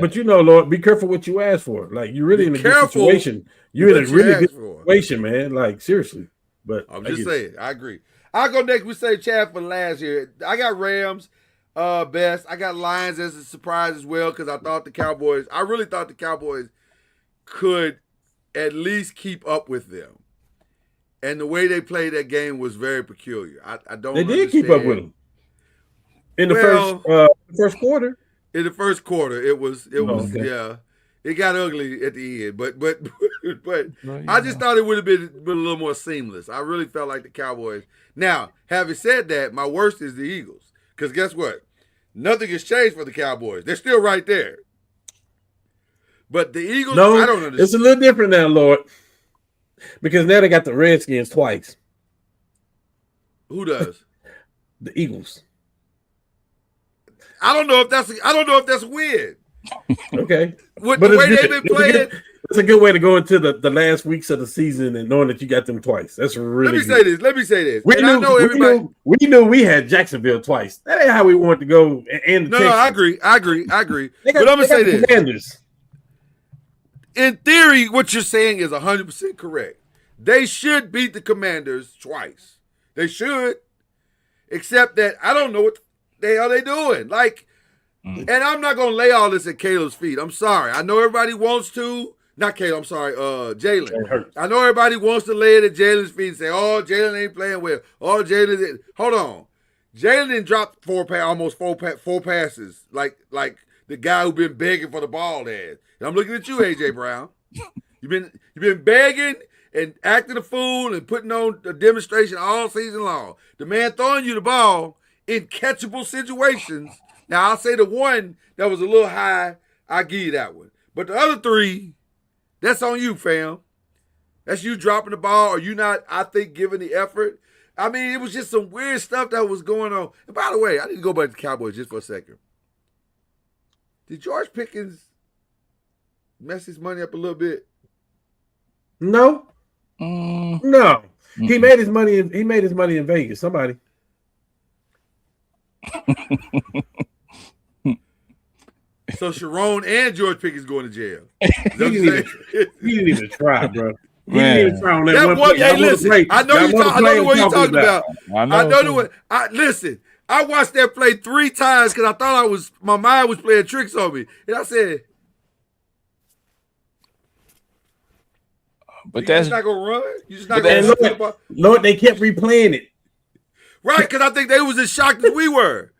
But Lord, be careful what you ask for. Like, you're really in a good situation. You're in a really good situation, man. Like, seriously. But I'm just saying, I agree. I'll go next. We say Chad for last here. I got Rams best. I got Lions as a surprise as well, because I really thought the Cowboys could at least keep up with them. And the way they played that game was very peculiar. I don't. They did keep up with them in the first quarter. In the first quarter, it was it got ugly at the end. But I just thought it would have been a little more seamless. I really felt like the Cowboys. Now, having said that, my worst is the Eagles, because guess what? Nothing has changed for the Cowboys. They're still right there. But the Eagles, I don't understand. It's a little different now, Lord. Because now they got the Redskins twice. Who does? The Eagles. I don't know if that's weird. Okay, With the way they've been playing, it's a good way to go into the last weeks of the season and knowing that you got them twice. That's really. Let me say this. We knew we had Jacksonville twice. That ain't how we wanted to go. And no, I agree. But I'm gonna say this. Commanders. In theory, what you're saying is 100% correct. They should beat the Commanders twice. They should, except that I don't know what the hell they doing. Like. And I'm not going to lay all this at Caleb's feet. I'm sorry. I know everybody wants to. Not Caleb, I'm sorry, Jalen. I know everybody wants to lay it at Jalen's feet and say, oh, Jalen ain't playing well. Oh, Jalen. Hold on. Jalen didn't drop almost four passes like the guy who been begging for the ball has. And I'm looking at you, A.J. Brown. You've been begging and acting a fool and putting on a demonstration all season long. The man throwing you the ball in catchable situations. Now, I'll say the one that was a little high, I'll give you that one. But the other three, that's on you, fam. That's you dropping the ball or you not, I think, giving the effort. I mean, it was just some weird stuff that was going on. And by the way, I need to go back to the Cowboys just for a second. Did George Pickens mess his money up a little bit? No. No. He made his money in Vegas. Somebody. So Sharon and George Pickens going to jail. He didn't even try, bro. He didn't even try on that one. Hey, listen, I know what you're talking about. Listen, I watched that play 3 times because I thought my mind was playing tricks on me. And I said, but that's not going to run? You just not going to run the ball? Lord, they kept replaying it. Right, because I think they was as shocked as we were.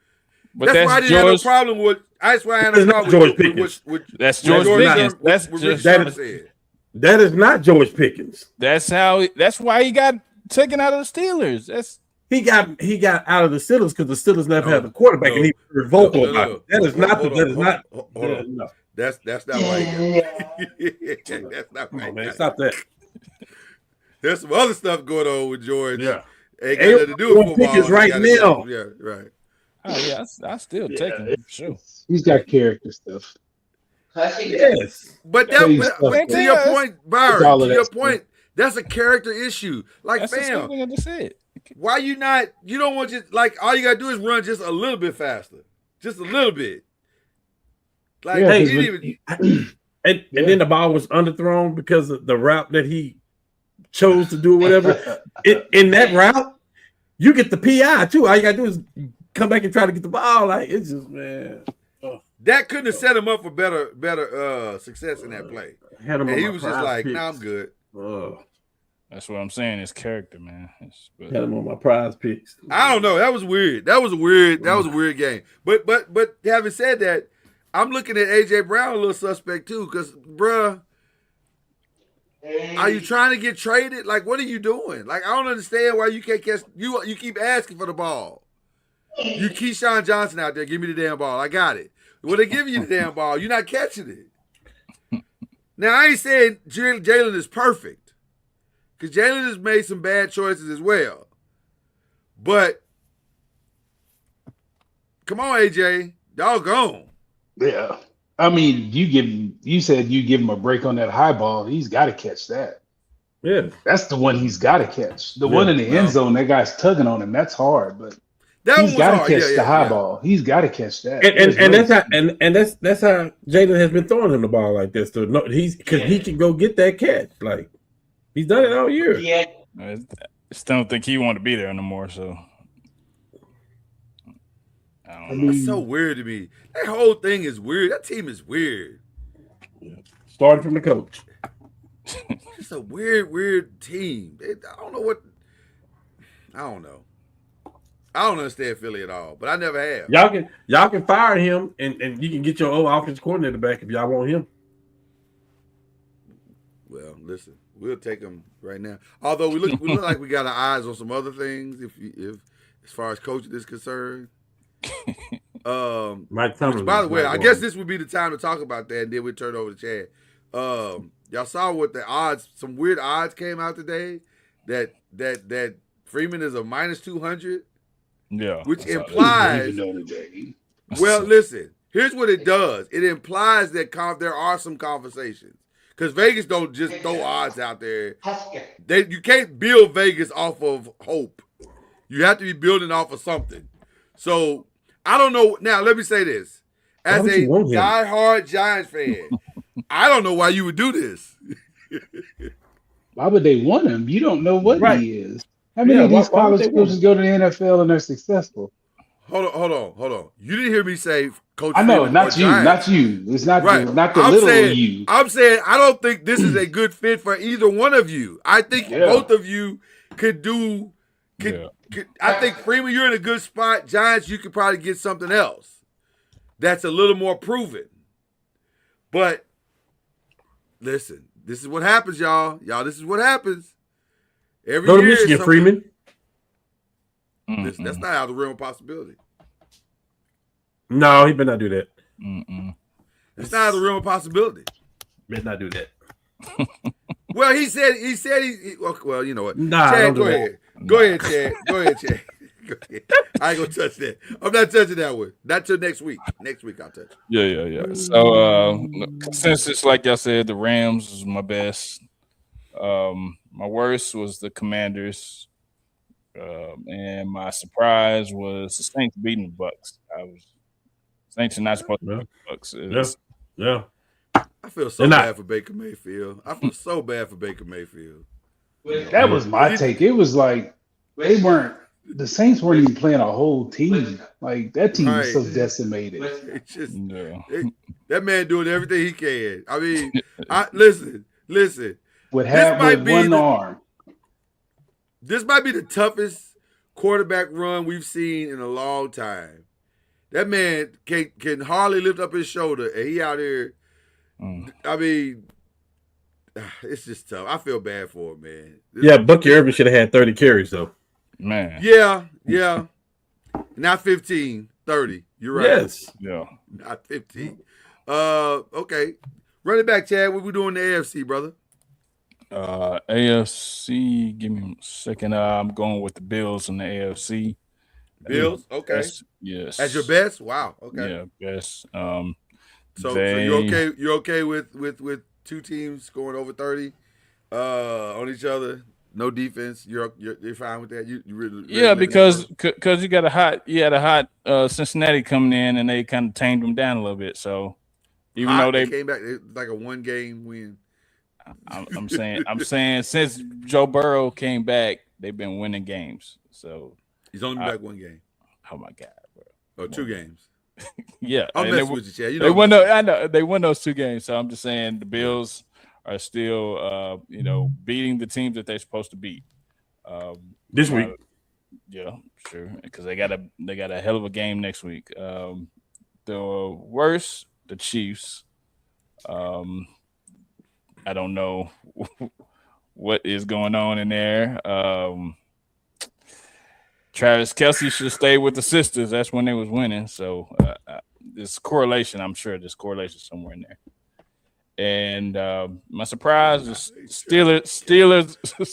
But that's why I didn't have no problem with. That's why I had no problem with that's George Pickens. That is not George Pickens. That's why he got taken out of the Steelers. He got out of the Steelers because the Steelers never had a quarterback, and he was vocal about it. That's not why he got. That's not why. Man, stop that. There's some other stuff going on with George. Yeah, ain't got nothing to do with football. Pickens right now. Yeah, right. Oh yeah, I still take him for sure. He's got character stuff. Yes, but to your point, Byron. To your point, that's a character issue. Like, that's fam, I just said. Why you not? You don't want just like all you gotta do is run just a little bit faster, just a little bit. Like, and then the ball was underthrown because of the route that he chose to do, or whatever. In that route, you get the PI too. All you gotta do is come back and try to get the ball. Like, it's just, man. That couldn't have set him up for better success in that play. And he was just like, "Nah, I'm good." That's what I'm saying. It's character, man. Had him on my prize picks. I don't know. That was weird. That was a weird game. But having said that, I'm looking at AJ Brown a little suspect too, because bruh, are you trying to get traded? Like, what are you doing? Like, I don't understand why you can't catch. You keep asking for the ball. You Keyshawn Johnson out there, give me the damn ball. I got it. When they give you the damn ball, you're not catching it. Now, I ain't saying Jalen is perfect, because Jalen has made some bad choices as well. But come on, AJ, doggone. Yeah, I mean, you said you give him a break on that high ball. He's got to catch that. Yeah, that's the one he's got to catch. The one in the end zone, that guy's tugging on him. That's hard, but he's got to catch the high ball. He's got to catch that. And that's how Jalen has been throwing him the ball like this. Because he can go get that catch. Like, he's done it all year. Yeah, I still don't think he want to be there no more. So I don't know. It's so weird to me. That whole thing is weird. That team is weird. Starting from the coach. It's a weird team. I don't know. I don't understand Philly at all, but I never have. Y'all can fire him, and you can get your old offense coordinator back if y'all want him. Well, listen, we'll take him right now. Although we look like we got our eyes on some other things, if as far as coaching is concerned. Mike Thomas, by the way, I guess this would be the time to talk about that, and then we turn over to Chad. Y'all saw what the odds? Some weird odds came out today that Freeman is a -200. Yeah, which implies Well, listen. Here's what it does. It implies that there are some conversations. Because Vegas don't just throw odds out there. You can't build Vegas off of hope. You have to be building off of something. So, I don't know. Now, let me say this. As a diehard Giants fan, I don't know why you would do this. Why would they want him? You don't know what he is. How many of these college coaches go to the NFL and they're successful? Hold on. You didn't hear me say Coach. I know, not you. It's not you, not the you. I'm saying I don't think this is a good fit for either one of you. I think both of you could do. I think Freeman, you're in a good spot. Giants, you could probably get something else that's a little more proven. But listen, this is what happens, y'all. This is what happens. Every Go to year, Michigan, Freeman. That's not out of the realm of possibility. No, he better not do that. That's not out of the realm of possibility. Better not do that. Well, he said well, you know what? Nah, Chad, go ahead. Go ahead, Chad. Go ahead. I ain't gonna touch that. I'm not touching that one. Not till next week. Next week I'll touch it. Yeah. So consensus, like y'all said, the Rams was my best. My worst was the Commanders. And my surprise was the Saints beating the Bucks. Saints are not supposed to beat the Bucks. Yeah. I feel so bad for Baker Mayfield. That was my take. It was like the Saints weren't even playing a whole team. Like that team was so decimated. That man doing everything he can. I mean, listen. With one arm. This might be the toughest quarterback run we've seen in a long time. That man can hardly lift up his shoulder, and he out here. I mean, it's just tough. I feel bad for him, man. Bucky Irvin should have had 30 carries, though. Man. Yeah. Not 15, 30. You're right. Yes. Yeah. Not 15. Okay. Running back, Chad, what we doing in the AFC, brother? AFC, give me a second. I'm going with the Bills in the AFC. Bills? Okay. Yes. As your best? Wow. Okay. Yeah, best. So you're okay? You're okay with two teams scoring over 30 on each other? No defense. You're fine with that. You really because you had a hot Cincinnati coming in and they kind of tamed them down a little bit. So even though they came back like a 1-game win. I'm saying since Joe Burrow came back, they've been winning games. So he's only been back 1 game. Oh my God, bro! Oh, 2 games. Yeah, I'm messing with you, Chad. I know they won those 2 games. So I'm just saying the Bills are still, beating the teams that they're supposed to beat this week. Yeah, sure, because they got a hell of a game next week. The worst, the Chiefs. I don't know what is going on in there. Travis Kelce should stay with the sisters. That's when they was winning. So this correlation, I'm sure there's correlation somewhere in there. And my surprise is Steelers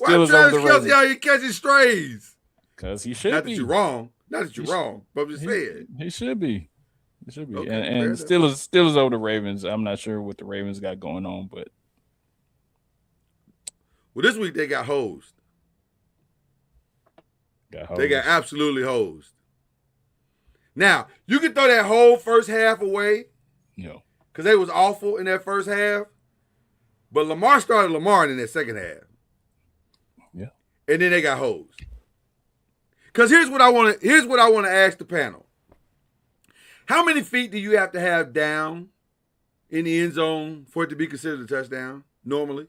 over the Ravens. Why Travis Kelce out here catching strays? Because he should be. Not that you're wrong, but I'm just saying. He should be. Okay, and Steelers over the Ravens. I'm not sure what the Ravens got going on, but. Well, this week they got hosed. They got absolutely hosed. Now, you can throw that whole first half away. Yeah. Because they was awful in that first half. But Lamar started Lamar in that second half. Yeah. And then they got hosed. Because here's what I want to ask the panel. How many feet do you have to have down in the end zone for it to be considered a touchdown normally?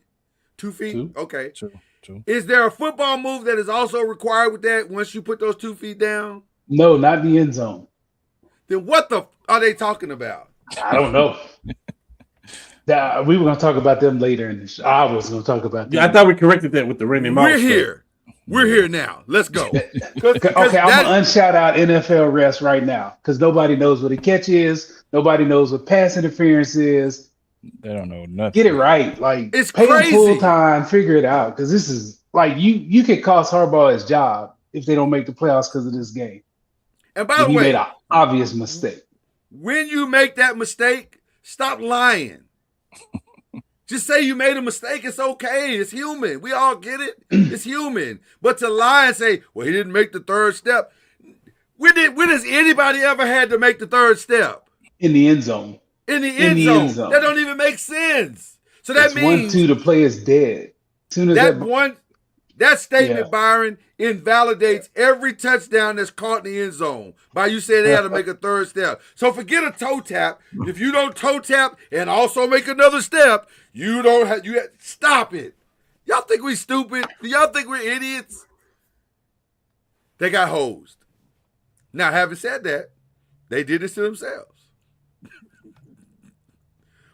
2 feet? 2? Okay. 2. Is there a football move that is also required with that once you put those 2 feet down? No, not in the end zone. Then what are they talking about? I don't know. We were going to talk about them later in the show. I was going to talk about them. Yeah, I thought we corrected that with the Randy Moss. We're here now. Let's go. Okay, I'm going to unshout out NFL refs right now because nobody knows what a catch is. Nobody knows what pass interference is. They don't know nothing. Get it right. Like, it's pay crazy. Full time, figure it out. Because this is like you could cost Harbaugh his job if they don't make the playoffs because of this game. And by the way, he made an obvious mistake. when you make that mistake, stop lying. Just say you made a mistake. It's okay. It's human. We all get it. It's human. But to lie and say, well, he didn't make the third step. When has anybody ever had to make the third step? In the end zone. In the end zone. That don't even make sense. So that means 1-2, the play is dead. Soon as that statement, Byron, invalidates every touchdown that's caught in the end zone by you saying they had to make a third step. So forget a toe tap. If you don't toe tap and also make another step, you don't have stop it. Y'all think we stupid? Do y'all think we're idiots? They got hosed. Now, having said that, they did this to themselves.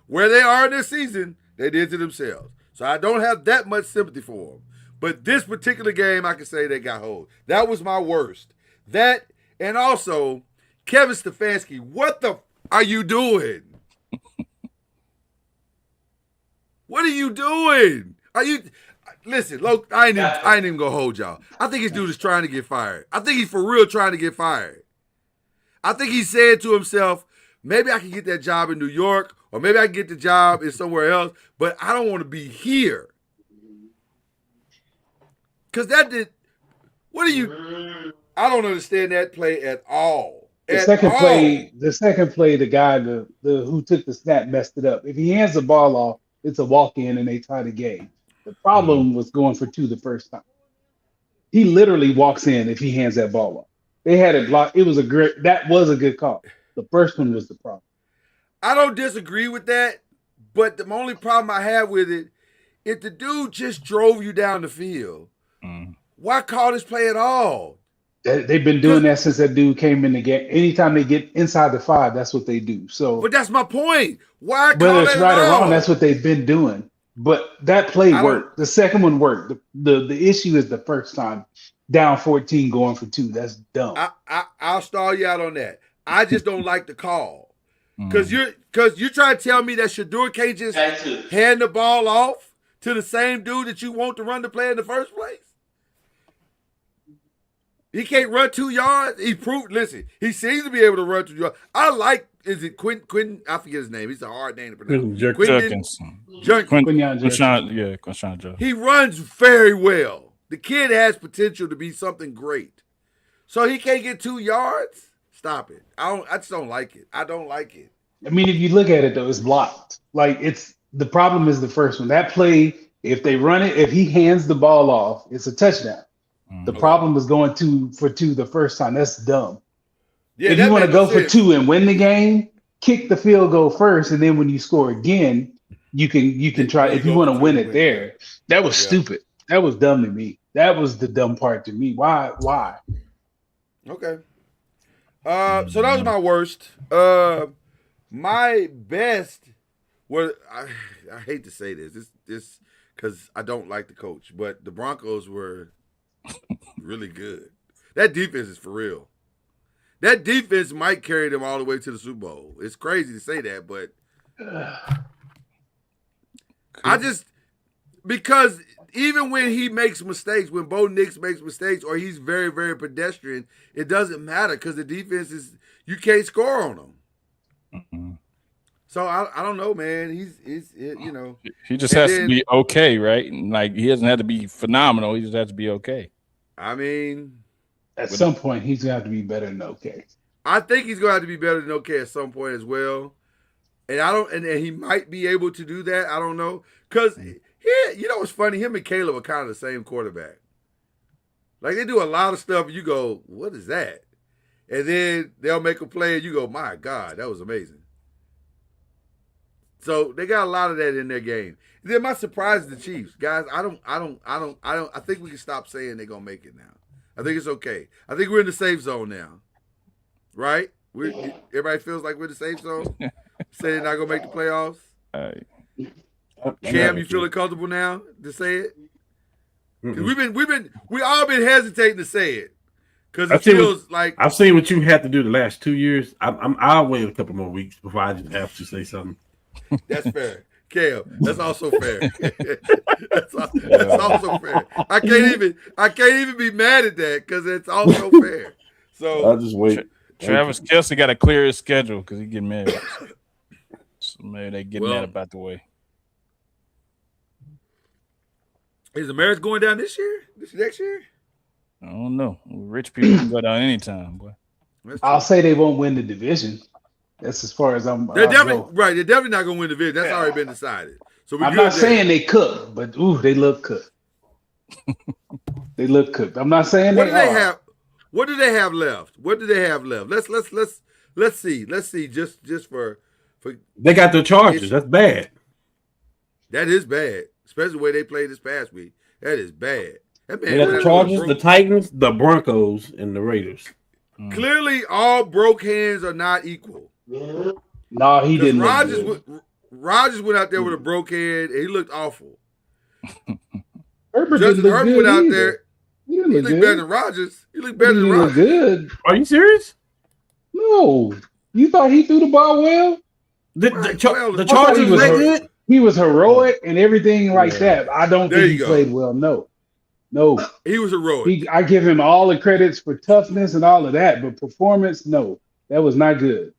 Where they are in this season, they did it to themselves. So I don't have that much sympathy for them. But this particular game, I can say they got hold. That was my worst. That, and also, Kevin Stefanski, what the are you doing? What are you doing? Listen, look, I ain't even gonna hold y'all. I think this dude is trying to get fired. I think he's for real trying to get fired. I think he said to himself, maybe I can get that job in New York, or maybe I can get the job in somewhere else, but I don't want to be here. Because I don't understand that play at all. The second play, the guy who took the snap messed it up. If he hands the ball off, it's a walk-in and they tie the game. The problem was going for 2 the first time. He literally walks in if he hands that ball off. They had it blocked. That was a good call. The first one was the problem. I don't disagree with that, but the only problem I have with it, if the dude just drove you down the field, why call this play at all? They've been doing that since that dude came in the game. Anytime they get inside the 5, that's what they do. So, but that's my point. Why call whether it it's at right or all? wrong, that's what they've been doing. But that play worked. The second one worked. The issue is the first time down 14 going for 2. That's dumb. I'll stall you out on that. I just don't like the call. Because you're trying to tell me that Shador can't just hand the ball off to the same dude that you want to run the play in the first place? He can't run 2 yards. Listen, he seems to be able to run 2 yards. Is it Quentin? I forget his name. It's a hard name to pronounce. Quinshon. He runs very well. The kid has potential to be something great. So he can't get 2 yards? Stop it. I just don't like it. I don't like it. I mean, if you look at it though, it's blocked. Like the problem is the first one. That play, if they run it, if he hands the ball off, it's a touchdown. The problem is going 2 for 2 the first time. That's dumb. Yeah, if you want to go for 2 and win the game, kick the field goal first, and then when you score again, you can try. If you want to win it there, that was stupid. That was dumb to me. That was the dumb part to me. Why? Okay. So that was my worst. My best was I hate to say this because I don't like the coach, but the Broncos were really good. That defense is for real. That defense might carry them all the way to the Super Bowl. It's crazy to say that, but because even when he makes mistakes, when Bo Nix makes mistakes, or he's very, very pedestrian, it doesn't matter because the defense you can't score on them. Mm-hmm. So I don't know, man. He's he just has to be okay, right? Like he doesn't have to be phenomenal. He just has to be okay. I mean, at some point he's gonna have to be better than okay. I think he's gonna have to be better than okay at some point as well. And and he might be able to do that. I don't know. Because what's funny? Him and Caleb are kind of the same quarterback. Like they do a lot of stuff and you go, what is that? And then they'll make a play and you go, my God, that was amazing. So they got a lot of that in their game. And then my surprise is the Chiefs. Guys, I think we can stop saying they're gonna make it now. I think it's okay. I think we're in the safe zone now. Right? Everybody feels like we're in the safe zone? Say they're not gonna make the playoffs. Cam, you feeling comfortable now to say it? We all been hesitating to say it because it feels like I've seen what you had to do the last 2 years. I'll wait a couple more weeks before I just have to say something. That's fair, Cam. That's also fair. That's also fair. I can't even be mad at that because it's also fair. So I'll just wait. Travis Kelce got to clear his schedule because he getting married. So maybe they getting that about the way. Is the marriage going down this year? This next year? I don't know. Rich people can go down anytime, boy. I'll say they won't win the division. That's as far as They're definitely right. They're definitely not going to win the division. That's already been decided. So I'm not saying they cook, but they look cooked. They look cooked. I'm not saying what do they have. What do they have left? What do they have left? Let's see. Let's see. Just for they got the Chargers. That's bad. That is bad, especially the way they played this past week. That is bad. That they got the Chargers, the Titans, the Broncos, and the Raiders. Clearly, all broke hands are not equal. No, he didn't. Rodgers went out there with a broke hand, and he looked awful. Justin Herbert went out there. He looked better than Rodgers. He looked better than Rodgers. Good. Are you serious? No. You thought he threw the ball well? The Chargers was good. He was heroic and everything like that. I don't think he played well. No. He was heroic. I give him all the credits for toughness and all of that, but performance, no. That was not good.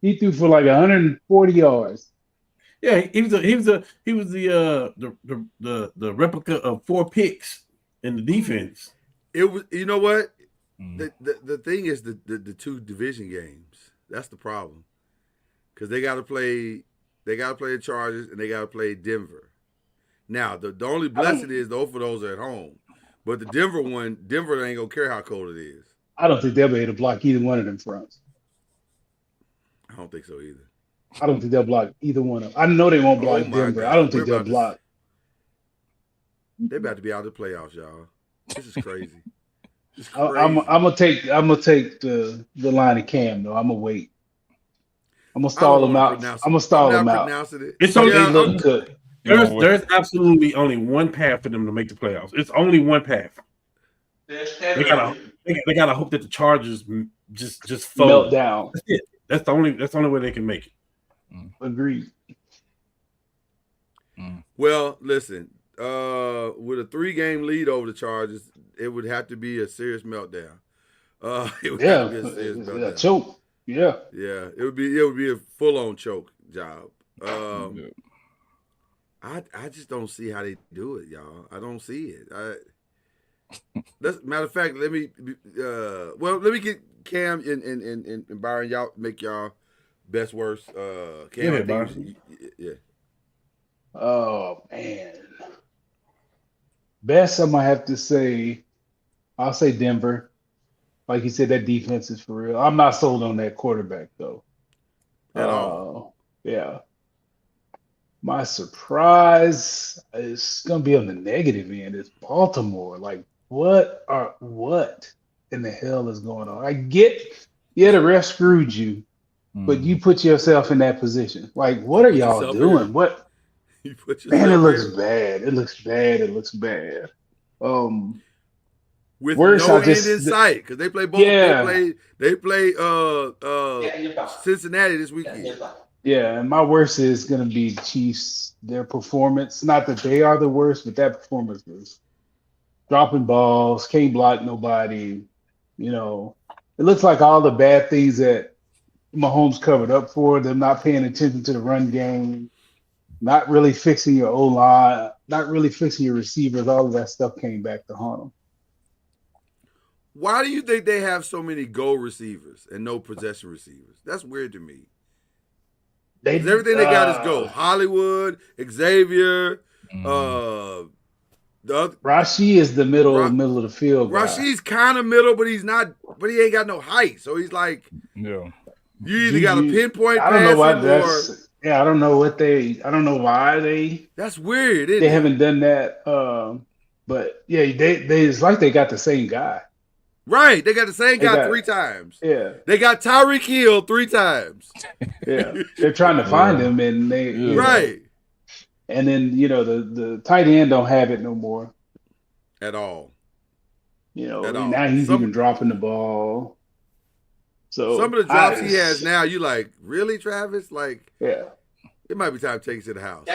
He threw for like 140 yards. Yeah, he was the replica of 4 picks in the defense. It was, you know what? The thing is the 2 division games. That's the problem. Because they gotta play the Chargers and they gotta play Denver. Now the only blessing is both of those are at home. But the Denver ain't gonna care how cold it is. I don't think they'll be able to block either one of them fronts. I don't think so either. I don't think they'll block either one of them. I know they won't block Denver. God. I don't think they'll block. They're about to be out of the playoffs, y'all. This is crazy. I'm gonna take the line of Cam though. I'm gonna wait. I'm gonna stall them out. I'm gonna stall them out. It's only look good. There's absolutely only one path for them to make the playoffs. It's only one path. They gotta hope that the Chargers just fold. Melt down. That's it. That's the only way they can make it. Agreed. Well, listen, with a 3-game lead over the Chargers, it would have to be a serious meltdown. It would have to be a serious meltdown. A choke. Yeah. Yeah. It would be a full-on choke job. I just don't see how they do it, y'all. I don't see it. Matter of fact, let me get Cam and Byron. Y'all make y'all best worst. Cam, yeah. Oh man, best I'm gonna have to say. I'll say Denver. Like you said, that defense is for real. I'm not sold on that quarterback though. At all. Yeah. My surprise is gonna be on the negative end. It's Baltimore. Like, what in the hell is going on? I get, the ref screwed you, but you put yourself in that position. Like, what are y'all doing? What? Man, it looks bad. It looks bad. With no end in sight, because they play both. Yeah. They play Cincinnati this weekend. Yeah, and my worst is going to be Chiefs, their performance. Not that they are the worst, but that performance was dropping balls, can't block nobody. You know, it looks like all the bad things that Mahomes covered up for, them not paying attention to the run game, not really fixing your O-line, not really fixing your receivers, all of that stuff came back to haunt them. Why do you think they have so many goal receivers and no possession receivers? That's weird to me. Everything they got is go. Hollywood, Xavier, Rashee is the middle of the field. Rashee's kind of middle, but he ain't got no height. So he's like, you either got a pinpoint pass. I don't know why I don't know why they. That's weird. They haven't done that. But yeah, they it's like they got the same guy. Right, they got the same guy 3 times. Yeah, they got Tyreek Hill 3 times. Yeah, they're trying to find him, and they right. And then the tight end don't have it no more at all. Now he's even dropping the ball. So some of the drops he has now, you like, really, Travis? Like, yeah, it might be time to take us to the house.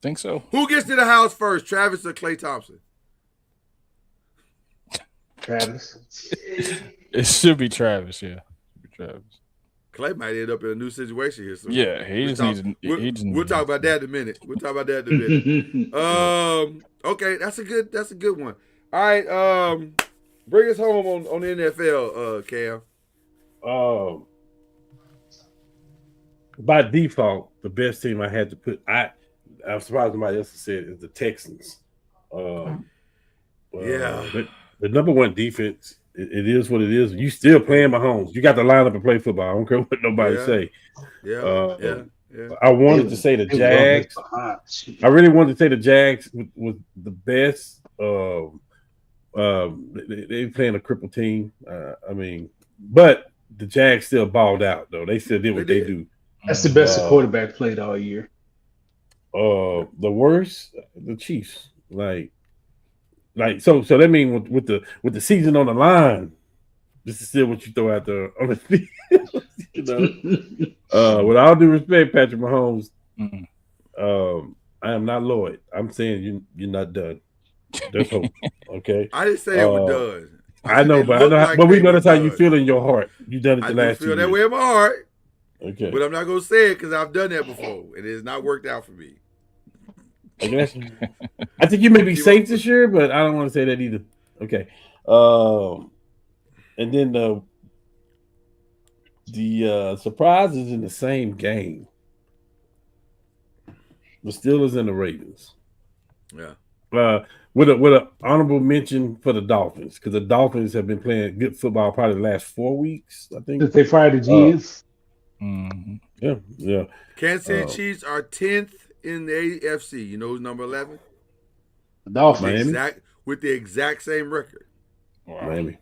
Think so. Who gets to the house first, Travis or Klay Thompson? Travis. It should be Travis. Yeah, Travis. Clay might end up in a new situation here soon. Yeah, he just needs. We'll talk about that in a minute. Okay, that's a good one. All right, bring us home on the NFL, Cam. By default, the best team I had to put. I'm surprised nobody else said is the Texans. The number one defense. It is what it is. You still playing Mahomes. You got to line up and play football. I don't care what nobody say. Yeah. I wanted to say the Jags. I really wanted to say the Jags was the best. They playing a crippled team. But the Jags still balled out though. They still did what they do. That's the best the quarterback played all year. The worst, the Chiefs. So that means with the season on the line, this is still what you throw out there on the field. You know? With all due respect, Patrick Mahomes, I am not Lloyd. I'm saying you're not done. There's hope. Okay. I didn't say it was done. I know, but we know that's how you feel in your heart. You done it the last 2 years. I feel that way in my heart. Okay. But I'm not gonna say it because I've done that before, and it has not worked out for me. I think you may be safe this year, but I don't want to say that either. Okay. And then the surprise is in the same game. The Steelers and the Ravens. Yeah. With an honorable mention for the Dolphins, because the Dolphins have been playing good football probably the last 4 weeks, I think. Since they fired the GMs. Yeah. Kansas City Chiefs are 10th in the AFC. You know who's number 11? The Dolphins. With the exact same record. Wow. Miami.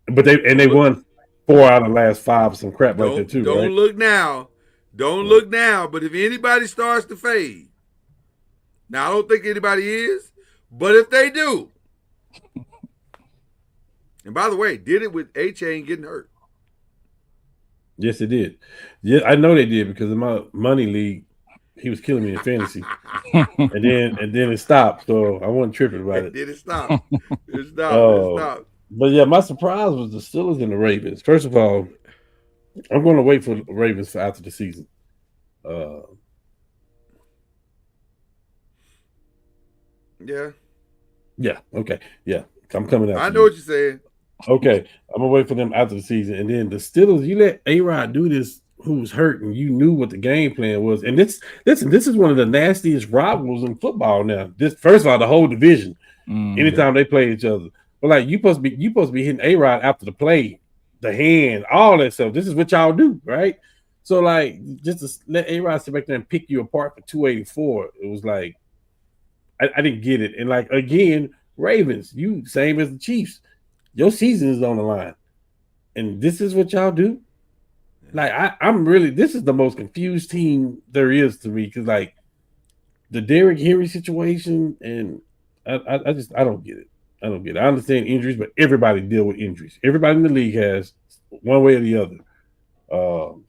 But they won 4 out of the last 5, some crap like that too. Don't look now. Look now. But if anybody starts to fade, now I don't think anybody is, but if they do, and by the way, did it with A-Chain getting hurt. Yes, it did. Yeah, I know they did because in my money league, he was killing me in fantasy, and then it stopped. So I wasn't tripping about it. Did it stop? It stopped. But yeah, my surprise was the Steelers and the Ravens. First of all, I'm going to wait for the Ravens for after the season. Yeah. Okay. Yeah. I'm coming out. I know what you're saying. Okay. I'm going to wait for them after the season. And then the Steelers, you let A-Rod do this, who was hurt, and you knew what the game plan was. And this is one of the nastiest rivals in football now. First of all, the whole division. Anytime they play each other. But like you supposed to be hitting A-Rod after the play, the hand, all that stuff. This is what y'all do, right? So like just to let A-Rod sit back there and pick you apart for 284, it was like I didn't get it. And like again, Ravens, you same as the Chiefs. Your season is on the line. And this is what y'all do. Like I'm really, this is the most confused team there is to me, because like the Derrick Henry situation, and I don't get it. I don't get it. I understand injuries, but everybody deal with injuries. Everybody in the league has one way or the other.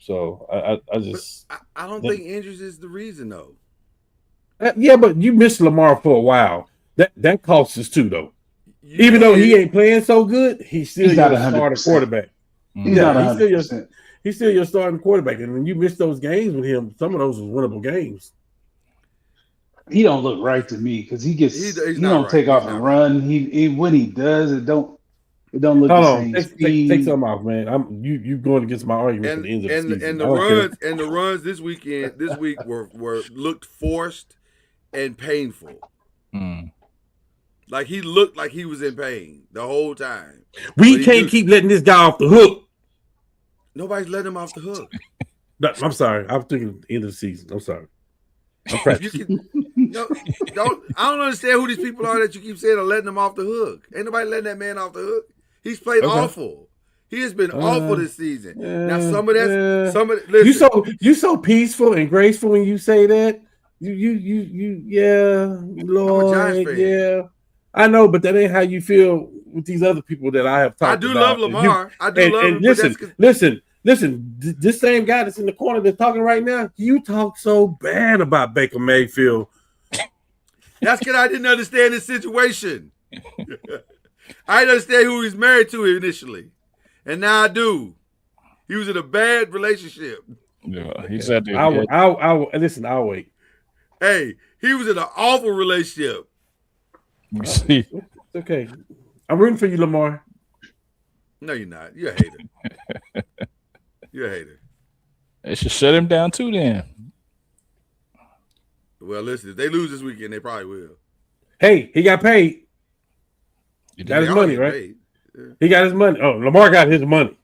So I just I don't think injuries is the reason though. Yeah, but you missed Lamar for a while. That costs us too, though. Even though he ain't playing so good, he's still your starting quarterback. He's still your starting quarterback. And when you miss those games with him, some of those was winnable games. He don't look right to me because he don't take off and run. When he does, it don't look the same. Take some off, man. You going against my argument at the end of the season. And the runs this week were looked forced and painful. Like he looked like he was in pain the whole time. We can't keep letting this guy off the hook. Nobody's letting him off the hook. No, I'm sorry. I was thinking the end of the season. I'm sorry. I'm practicing. I don't understand who these people are that you keep saying are letting him off the hook. Ain't nobody letting that man off the hook. He's played awful. He has been awful this season. Now listen. You so peaceful and graceful when you say that. Lord, yeah. I know, but that ain't how you feel with these other people that I have talked about. I do love Lamar. I do love him. Listen. This same guy that's in the corner that's talking right now, you talk so bad about Baker Mayfield. That's because I didn't understand his situation. I didn't understand who he's married to initially. And now I do. He was in a bad relationship. Yeah, he said that. I'll wait. Hey, he was in an awful relationship. You see, It's okay. I'm rooting for you, Lamar. No, you're not. You're a hater. You're a hater. they should shut him down too. Then Well, listen, if they lose this weekend, they probably will. Hey, he got paid. you Got did. his money, right? He got his money. Oh, Lamar got his money.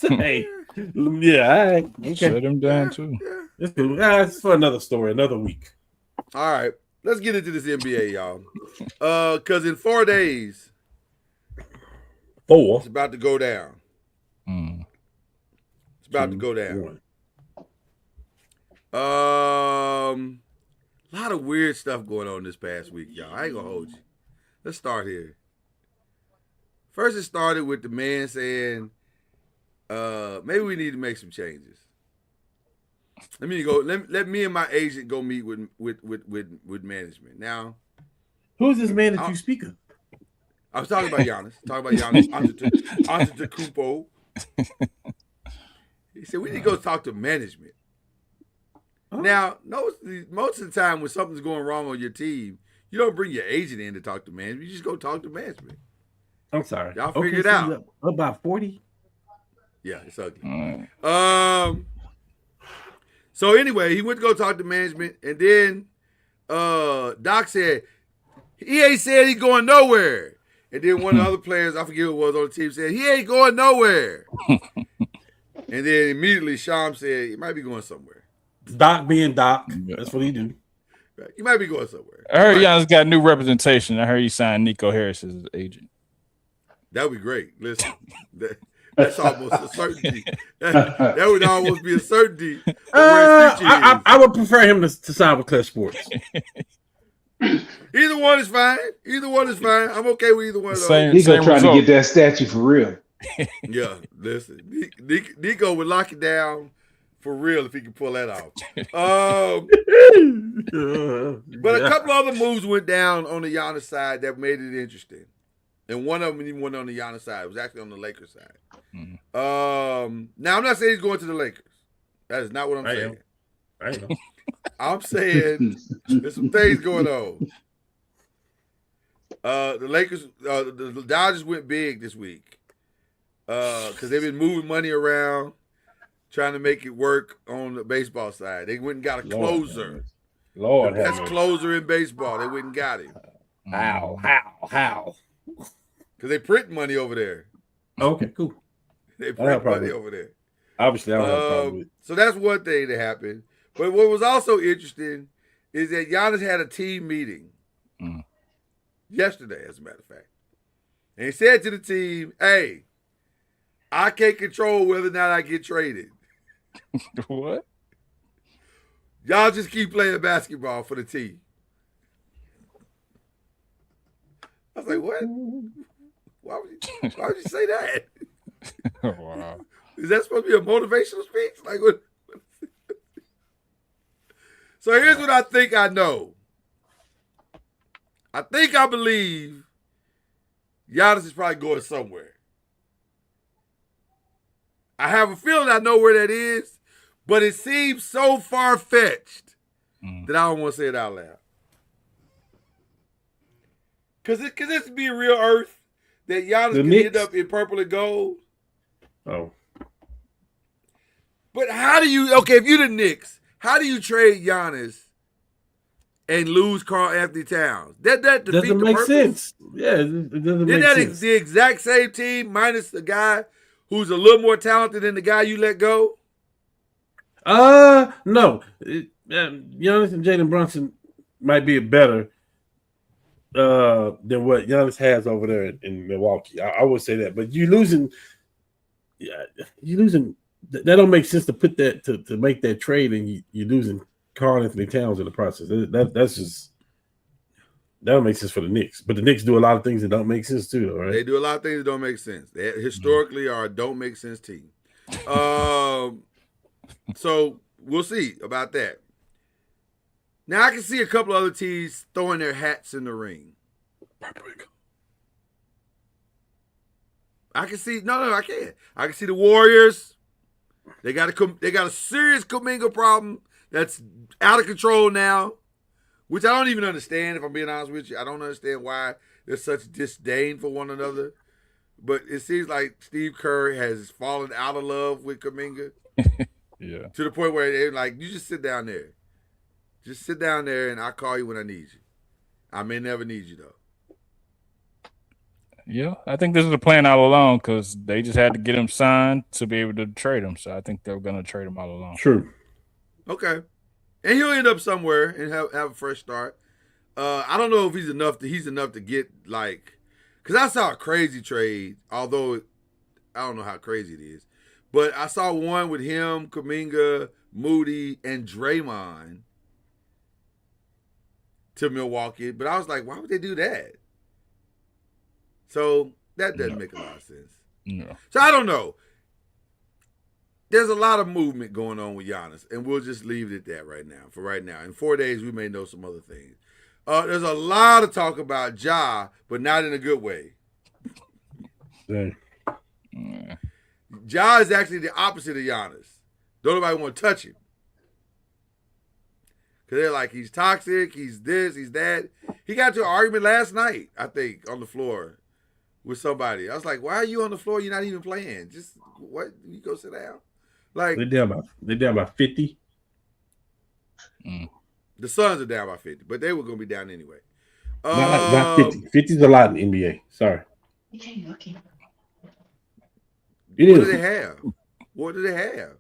Hey, yeah, all right. Okay. Shut him down too. It's good. It's for another story, another week. All right, let's get into this NBA, y'all. Because in 4 days, it's about to go down. It's about to go down. A lot of weird stuff going on this past week, y'all. I ain't gonna hold you. Let's start here. First, it started with the man saying, maybe we need to make some changes. Let me go. Let me and my agent go meet with management. Now, who's this man that you speak of? I was talking about Giannis. Antetokounmpo. He said we need to go talk to management. Oh. Now, most of the time when something's going wrong on your team, you don't bring your agent in to talk to management. You just go talk to management. I'm sorry. Y'all figure it out. About 40? Yeah, it's ugly. So anyway, he went to go talk to management, and then Doc said he ain't said he's going nowhere. And then one of the other players, I forget who it was on the team, said he ain't going nowhere. And then immediately Sham said he might be going somewhere. Doc being Doc, that's what he do. Right. He might be going somewhere. I heard Giannis got new representation. I heard he signed Nico Harris as his agent. That would be great. Listen, that's almost a certainty. That would almost be a certainty. I would prefer him to sign with Clutch Sports. Either one is fine. I'm okay with either one of those. Nico trying to get that statue for real. Yeah, listen. Nico would lock it down for real if he could pull that off. But a couple other moves went down on the Giannis side that made it interesting. And one of them even went on the Giannis side. It was actually on the Lakers side. Now, I'm not saying he's going to the Lakers. That is not what I'm saying. I know. I'm saying there's some things going on. The Lakers, the Dodgers went big this week because they've been moving money around, trying to make it work on the baseball side. They went and got a closer. Lord, the best closer in baseball. They went and got him. How? Because they print money over there. Okay, cool. They print money over there. Obviously, I don't have a problem with it. So that's one thing that happened. But what was also interesting is that Giannis had a team meeting yesterday, as a matter of fact. And he said to the team, hey, I can't control whether or not I get traded. What? Y'all just keep playing basketball for the team. I was like, what? Why would you say that? Wow. Is that supposed to be a motivational speech? Like what? So here's what I think I know. I believe Giannis is probably going somewhere. I have a feeling I know where that is, but it seems so far-fetched that I don't want to say it out loud. Because this would be a real earth that Giannis can end up in purple and gold. Oh. But if you're the Knicks, how do you trade Giannis and lose Karl Anthony Towns? That doesn't make sense. Yeah, it doesn't make sense. Isn't that the exact same team minus the guy who's a little more talented than the guy you let go? No. Giannis and Jalen Brunson might be better than what Giannis has over there in Milwaukee. I would say that. But you're losing. That don't make sense to put that to make that trade, and you're losing Karl Anthony Towns in the process. That's just that don't make sense for the Knicks. But the Knicks do a lot of things that don't make sense too, though, right? They do a lot of things that don't make sense. They historically are a don't make sense team. So we'll see about that. Now I can see a couple other teams throwing their hats in the ring. I can see I can't. I can see the Warriors. They got a serious Kuminga problem that's out of control now, which I don't even understand. If I'm being honest with you, I don't understand why there's such disdain for one another. But it seems like Steve Kerr has fallen out of love with Kuminga. Yeah. To the point where they're like, you just sit down there. Just sit down there and I'll call you when I need you. I may never need you though. Yeah, I think this was the plan all along because they just had to get him signed to be able to trade him. So I think they were going to trade him all along. True. Okay. And he'll end up somewhere and have a fresh start. I don't know if he's enough to get like, because I saw a crazy trade, although I don't know how crazy it is. But I saw one with him, Kuminga, Moody, and Draymond to Milwaukee. But I was like, why would they do that? So that doesn't make a lot of sense. No. So I don't know. There's a lot of movement going on with Giannis, and we'll just leave it at that right now. For right now, in 4 days, we may know some other things. There's a lot of talk about Ja, but not in a good way. Dang. Ja is actually the opposite of Giannis. Don't nobody want to touch him. Because they're like, he's toxic, he's this, he's that. He got to an argument last night, I think, on the floor with somebody. I was like, why are you on the floor? You're not even playing. Just, what? You go sit down? Like, They're down by 50. The Suns are down by 50, but they were going to be down anyway. Not 50. 50 is a lot in the NBA. Sorry. What do they have? What do they have?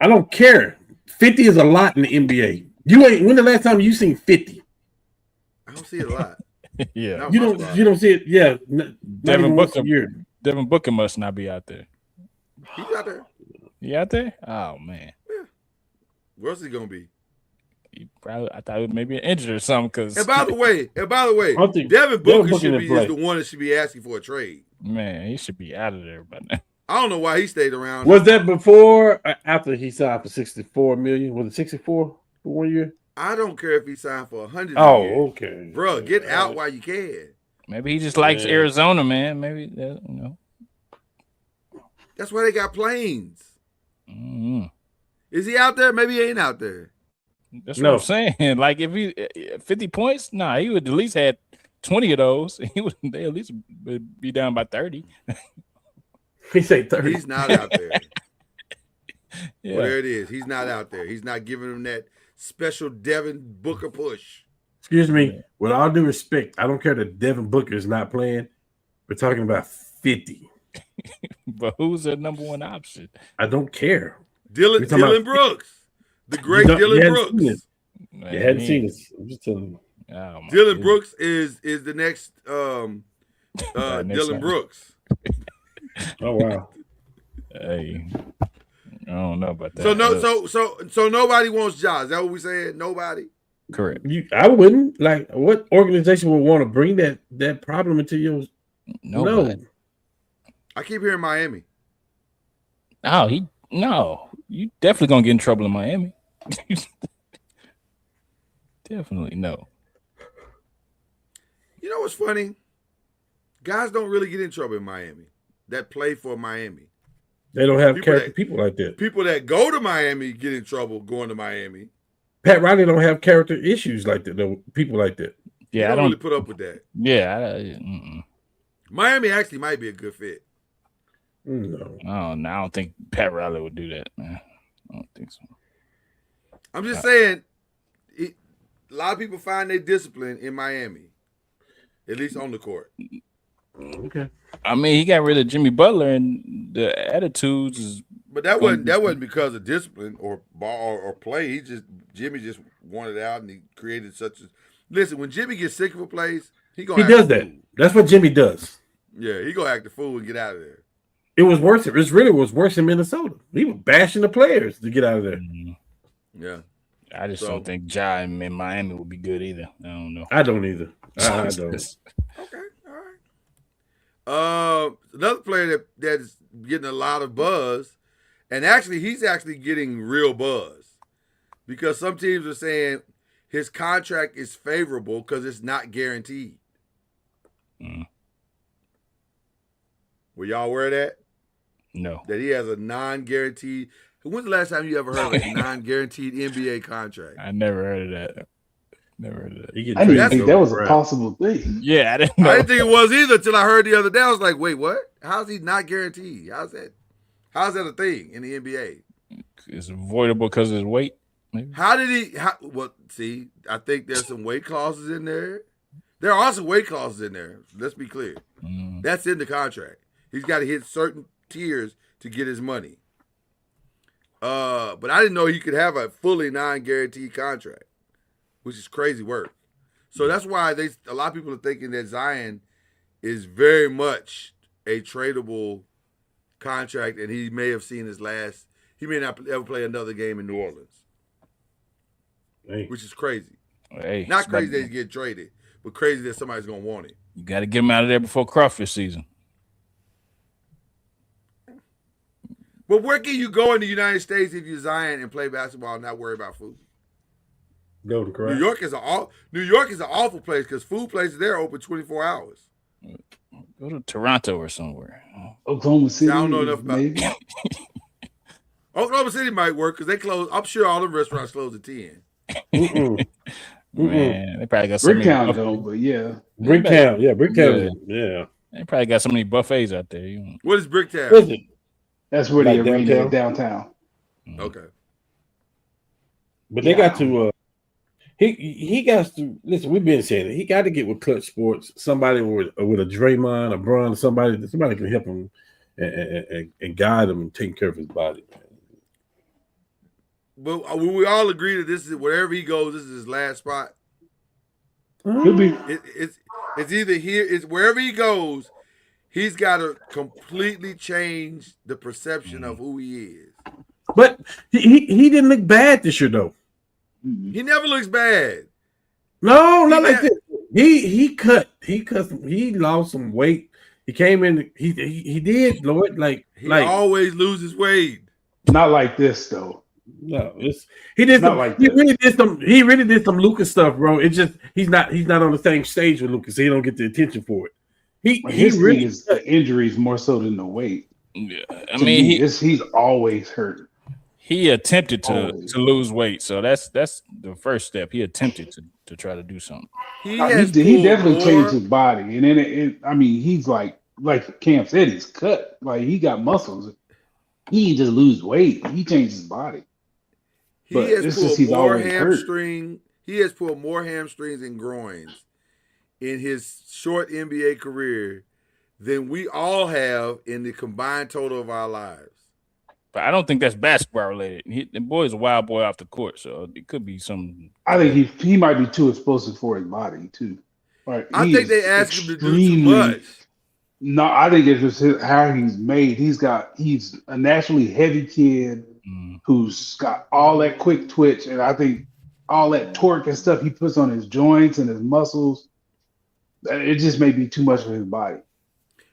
I don't care. 50 is a lot in the NBA. When the last time you seen 50? I don't see it a lot. Yeah. You don't see it. Yeah. Devin Booker must not be out there. He's out there. He out there? Oh man. Yeah. Where else is he gonna be? I thought it may be injured or something. Cause And by the way, Devin Booker is the one that should be asking for a trade. Man, he should be out of there by now. I don't know why he stayed around. Was that before or after he signed for $64 million? Was it 64 for 1 year? I don't care if he signed for 100. Oh, okay. Bro, get out while you can. Maybe he just likes Arizona, man. Maybe That's why they got planes. Mm-hmm. Is he out there? Maybe he ain't out there. That's what I'm saying. Like if he 50 points, he would at least had 20 of those. They at least be down by 30. He say 30. He's not out there. Yeah. Well, there it is. He's not out there. He's not giving him that special Devin Booker push. Excuse me. With all due respect, I don't care that Devin Booker is not playing. We're talking about 50. But who's the number one option? I don't care. Dylan Brooks. The great Dylan Brooks. You hadn't seen this. I'm just telling you. Oh, Dylan Brooks is the next Dylan Brooks. Oh wow. Hey, I don't know about that. So nobody wants Ja. Is that what we said? Nobody. Correct. I wouldn't. Like, what organization would want to bring that problem into your? No. I keep hearing Miami. No. You definitely gonna get in trouble in Miami. Definitely no. You know what's funny? Guys don't really get in trouble in Miami. That play for Miami. They don't have people like that. People that go to Miami get in trouble going to Miami. Pat Riley don't have character issues like that. Though. People like that. Yeah, I don't really put up with that. Yeah. Miami actually might be a good fit. No. Oh, no, I don't think Pat Riley would do that, man. I don't think so. I'm just saying, a lot of people find their discipline in Miami, at least on the court. Okay. I mean, he got rid of Jimmy Butler, and the attitudes is. But that wasn't because of discipline or ball or play. Jimmy just wanted out, and he created such a. Listen, when Jimmy gets sick of a place, he does that. That's what Jimmy does. Yeah, he gonna act the fool and get out of there. It was worse. It really was worse in Minnesota. He was bashing the players to get out of there. Yeah. I just don't think Ja in Miami would be good either. I don't know. I don't either. I don't. Okay, all right. Another player that's getting a lot of buzz, and actually he's getting real buzz because some teams are saying his contract is favorable because it's not guaranteed. Were y'all aware of that? No. That he has a non-guaranteed. When's the last time you ever heard of a non-guaranteed NBA contract? I never heard of that. Never heard of that. I didn't even think that was a possible thing. Yeah, I didn't know. I didn't think it was either until I heard the other day. I was like, wait, what? How's he not guaranteed? How's that a thing in the NBA? It's avoidable because of his weight. Maybe. How did he? Well, see, I think there's some weight clauses in there. There are some weight clauses in there. Let's be clear. That's in the contract. He's got to hit certain tiers to get his money. But I didn't know he could have a fully non-guaranteed contract, which is crazy work. So that's why a lot of people are thinking that Zion is very much a tradable contract, and he may have seen his last. He may not ever play another game in New Orleans, which is crazy. Hey, not crazy that he get traded, but crazy that somebody's gonna want it. You got to get him out of there before crawfish season. But where can you go in the United States if you're Zion and play basketball and not worry about food? Go to correct. New York is an awful place because food places there are open 24 hours. Go to Toronto or somewhere. Oklahoma City. I don't know enough about it. Oklahoma City might work because they close. I'm sure all the restaurants close at 10. Man, they probably got so many. Bricktown though, but yeah. Bricktown, yeah. They probably got so many buffets out there. What is Bricktown? What is it? That's where Like the arena is downtown? downtown. Okay. But they got to he got to listen, we've been saying it. He got to get with Clutch Sports, somebody with a Draymond, a Bron, somebody can help him and guide him and take care of his body. But we all agree that this is wherever he goes, this is his last spot. Could be. It's either here, it's wherever he goes, he's got to completely change the perception of who he is. But he didn't look bad this year though. He never looks bad. No, not like this. He lost some weight. He came in. He did, Lord. He always loses weight. Not like this though. No, he did some. Like he really did some Lucas stuff, bro. It's just he's not on the same stage with Lucas, so he don't get the attention for it. His really is the injuries more so than the weight. Yeah, I mean he's always hurt. He attempted to lose weight, so that's the first step. He attempted to try to do something. He definitely changed his body, and then he's like Cam said, he's cut. Like he got muscles. He just lose weight. He changed his body. He has pulled more hamstring. He has pulled more hamstrings and groins in his short NBA career than we all have in the combined total of our lives. But I don't think that's basketball related. The boy's a wild boy off the court, so it could be some. I think he might be too explosive for his body too. Like, I think they asked him to do too much. No, I think it's just how he's made. He's a naturally heavy kid who's got all that quick twitch, and I think all that torque and stuff he puts on his joints and his muscles. It just may be too much for his body.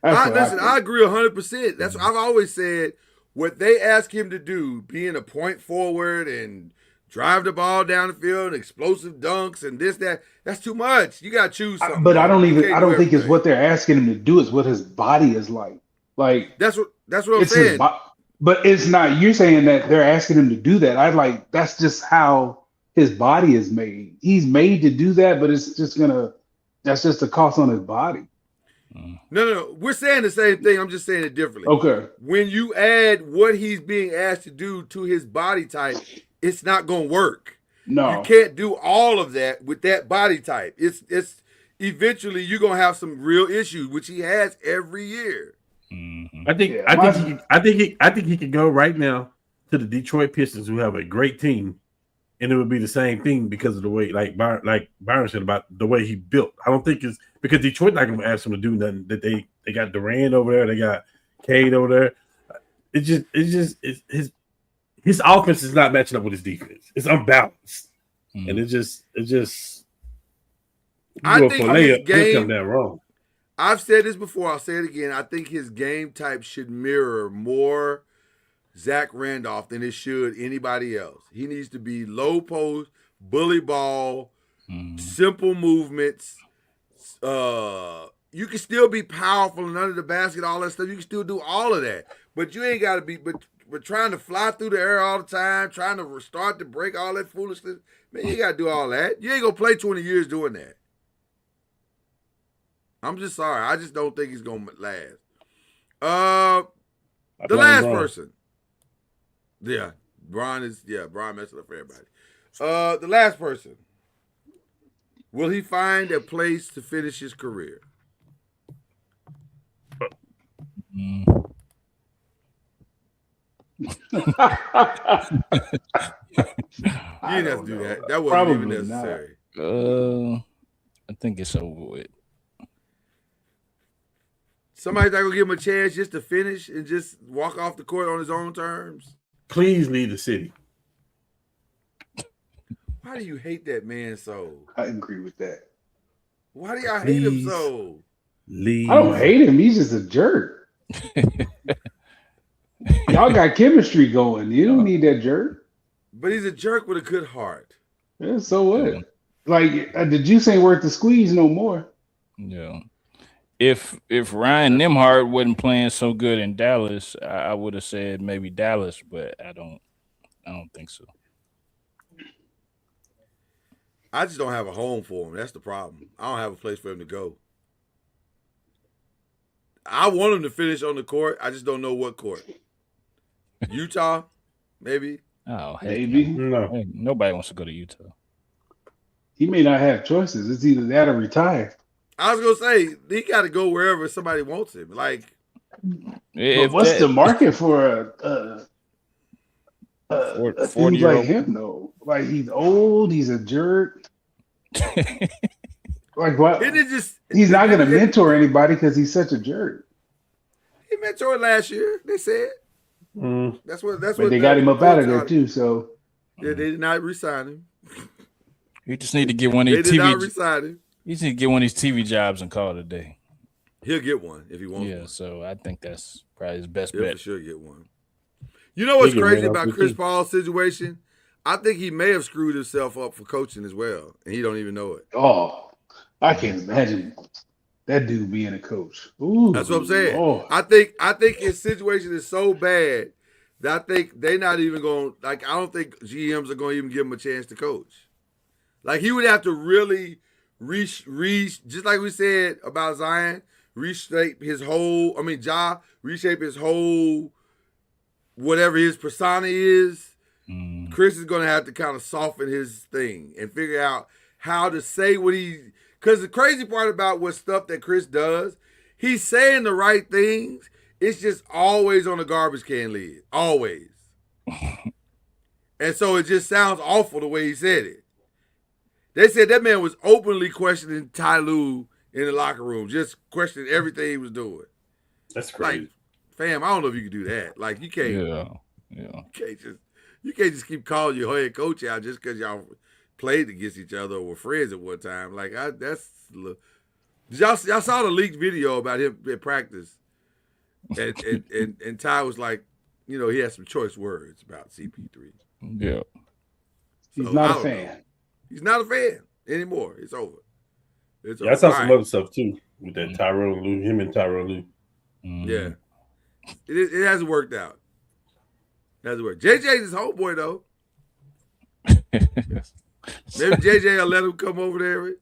I agree 100%. That's what I've always said. What they ask him to do, being a point forward and drive the ball down the field, explosive dunks and this, that's too much. You got to choose something. But I don't think it's what they're asking him to do. It's what his body is like. Like that's what I'm saying. But it's not. You're saying that they're asking him to do that. That's just how his body is made. He's made to do that, but that's just a cost on his body. No. We're saying the same thing. I'm just saying it differently. Okay. When you add what he's being asked to do to his body type, it's not going to work. No. You can't do all of that with that body type. It's eventually you're going to have some real issues, which he has every year. I think he could go right now to the Detroit Pistons, who have a great team, and it would be the same thing because of the way, like Byron said about the way he built. I don't think it's because Detroit not going to ask him to do nothing. That they got Durant over there, they got Cade over there. It's his offense is not matching up with his defense. It's unbalanced, and it just. I think his game come down wrong. I've said this before. I'll say it again. I think his game type should mirror more Zach Randolph than it should anybody else. He needs to be low post, bully ball, simple movements. you can still be powerful and under the basket, all that stuff. You can still do all of that, but you ain't got to be. But trying to fly through the air all the time, trying to restart the break, all that foolishness. Man, you got to do all that. You ain't gonna play 20 years doing that. I'm just sorry. I just don't think he's gonna last. The last person. Yeah, Bron messing up for everybody. The last person. Will he find a place to finish his career? Mm. You didn't have to do that. That wasn't even necessary. I think it's over with. Somebody's not gonna give him a chance just to finish and just walk off the court on his own terms. Please leave the city. Why do you hate that man so? I agree with that. Why do y'all hate him so? Leave. I don't hate him. He's just a jerk. Y'all got chemistry going. You don't need that jerk. But he's a jerk with a good heart. Yeah, so what? Like the juice ain't worth the squeeze no more. Yeah. If Ryan Nembhard wasn't playing so good in Dallas, I would have said maybe Dallas, but I don't think so. I just don't have a home for him. That's the problem. I don't have a place for him to go. I want him to finish on the court. I just don't know what court. Utah, maybe. Oh, maybe. No. Hey, nobody wants to go to Utah. He may not have choices. It's either that or retire. I was gonna say he got to go wherever somebody wants him. Like, but what's the market for a 40 dude like him though? Like he's old, he's a jerk. Like what? He's not gonna mentor anybody because he's such a jerk. He mentored last year. They said. That's what. But they got him up out of there too. So they did not resign him. You just need to get one of these TV. They did not resign him. You just need to get one of these TV jobs and call it a day. He'll get one if he wants. Yeah, one. So I think that's probably his best He'll bet. for sure get one. You know what's crazy about Chris Paul's situation? I think he may have screwed himself up for coaching as well, and he don't even know it. Oh, I can't imagine that dude being a coach. Ooh, that's what I'm saying. Oh. I think his situation is so bad that I think they're not even going. Like, I don't think GMs are going to even give him a chance to coach. Like, he would have to really just like we said about Zion, reshape his whole. I mean, Ja reshape his whole whatever his persona is. Chris is going to have to kind of soften his thing and figure out how to say what he. Because the crazy part about what stuff that Chris does, he's saying the right things. It's just always on the garbage can lid. Always. And so it just sounds awful the way he said it. They said that man was openly questioning Ty Lue in the locker room, just questioning everything he was doing. That's crazy. Like, fam, I don't know if you can do that. Like, you can't. Yeah. You can't just keep calling your head coach out just because y'all played against each other or were friends at one time. Like, y'all saw the leaked video about him at practice, and Ty was like, you know, he had some choice words about CP3. Yeah, he's not a fan. Know. He's not a fan anymore. It's over. Yeah, I saw some other stuff too with that Tyronn Lue, him and Tyronn Lue. Yeah, it hasn't worked out. It hasn't worked. JJ's his homeboy though. Maybe JJ will let him come over there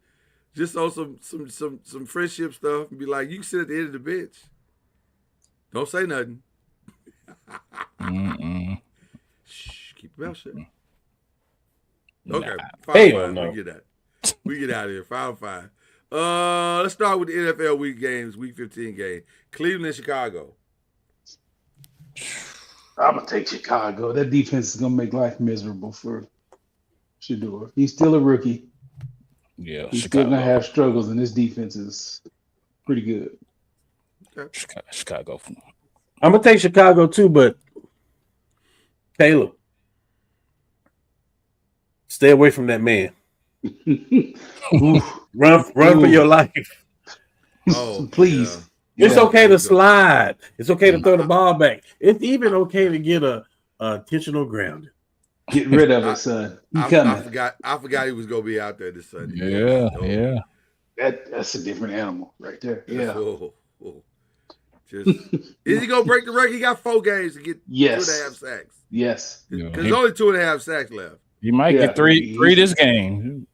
just on some friendship stuff and be like, you can sit at the end of the bench. Don't say nothing. Shh, keep your mouth shut. Okay, we get out of here. 5-5. Let's start with the NFL week games, week 15 game. Cleveland, Chicago. I'm gonna take Chicago. That defense is gonna make life miserable for Shedeur. He's still a rookie. Yeah, he's still gonna have struggles, and this defense is pretty good. Okay. Chicago. I'm gonna take Chicago too, but Caleb, stay away from that man. Run for your life. Oh, please. Yeah. It's okay to slide. It's okay to throw the ball back. It's even okay to get a intentional grounding. Get rid of it, son. I forgot he was gonna be out there this Sunday. Yeah. That's a different animal right there. Yeah. Whoa. Just is he gonna break the record? He got 4 games to get 2.5 sacks. Yes. Because there's only 2.5 sacks left. He might get three this game.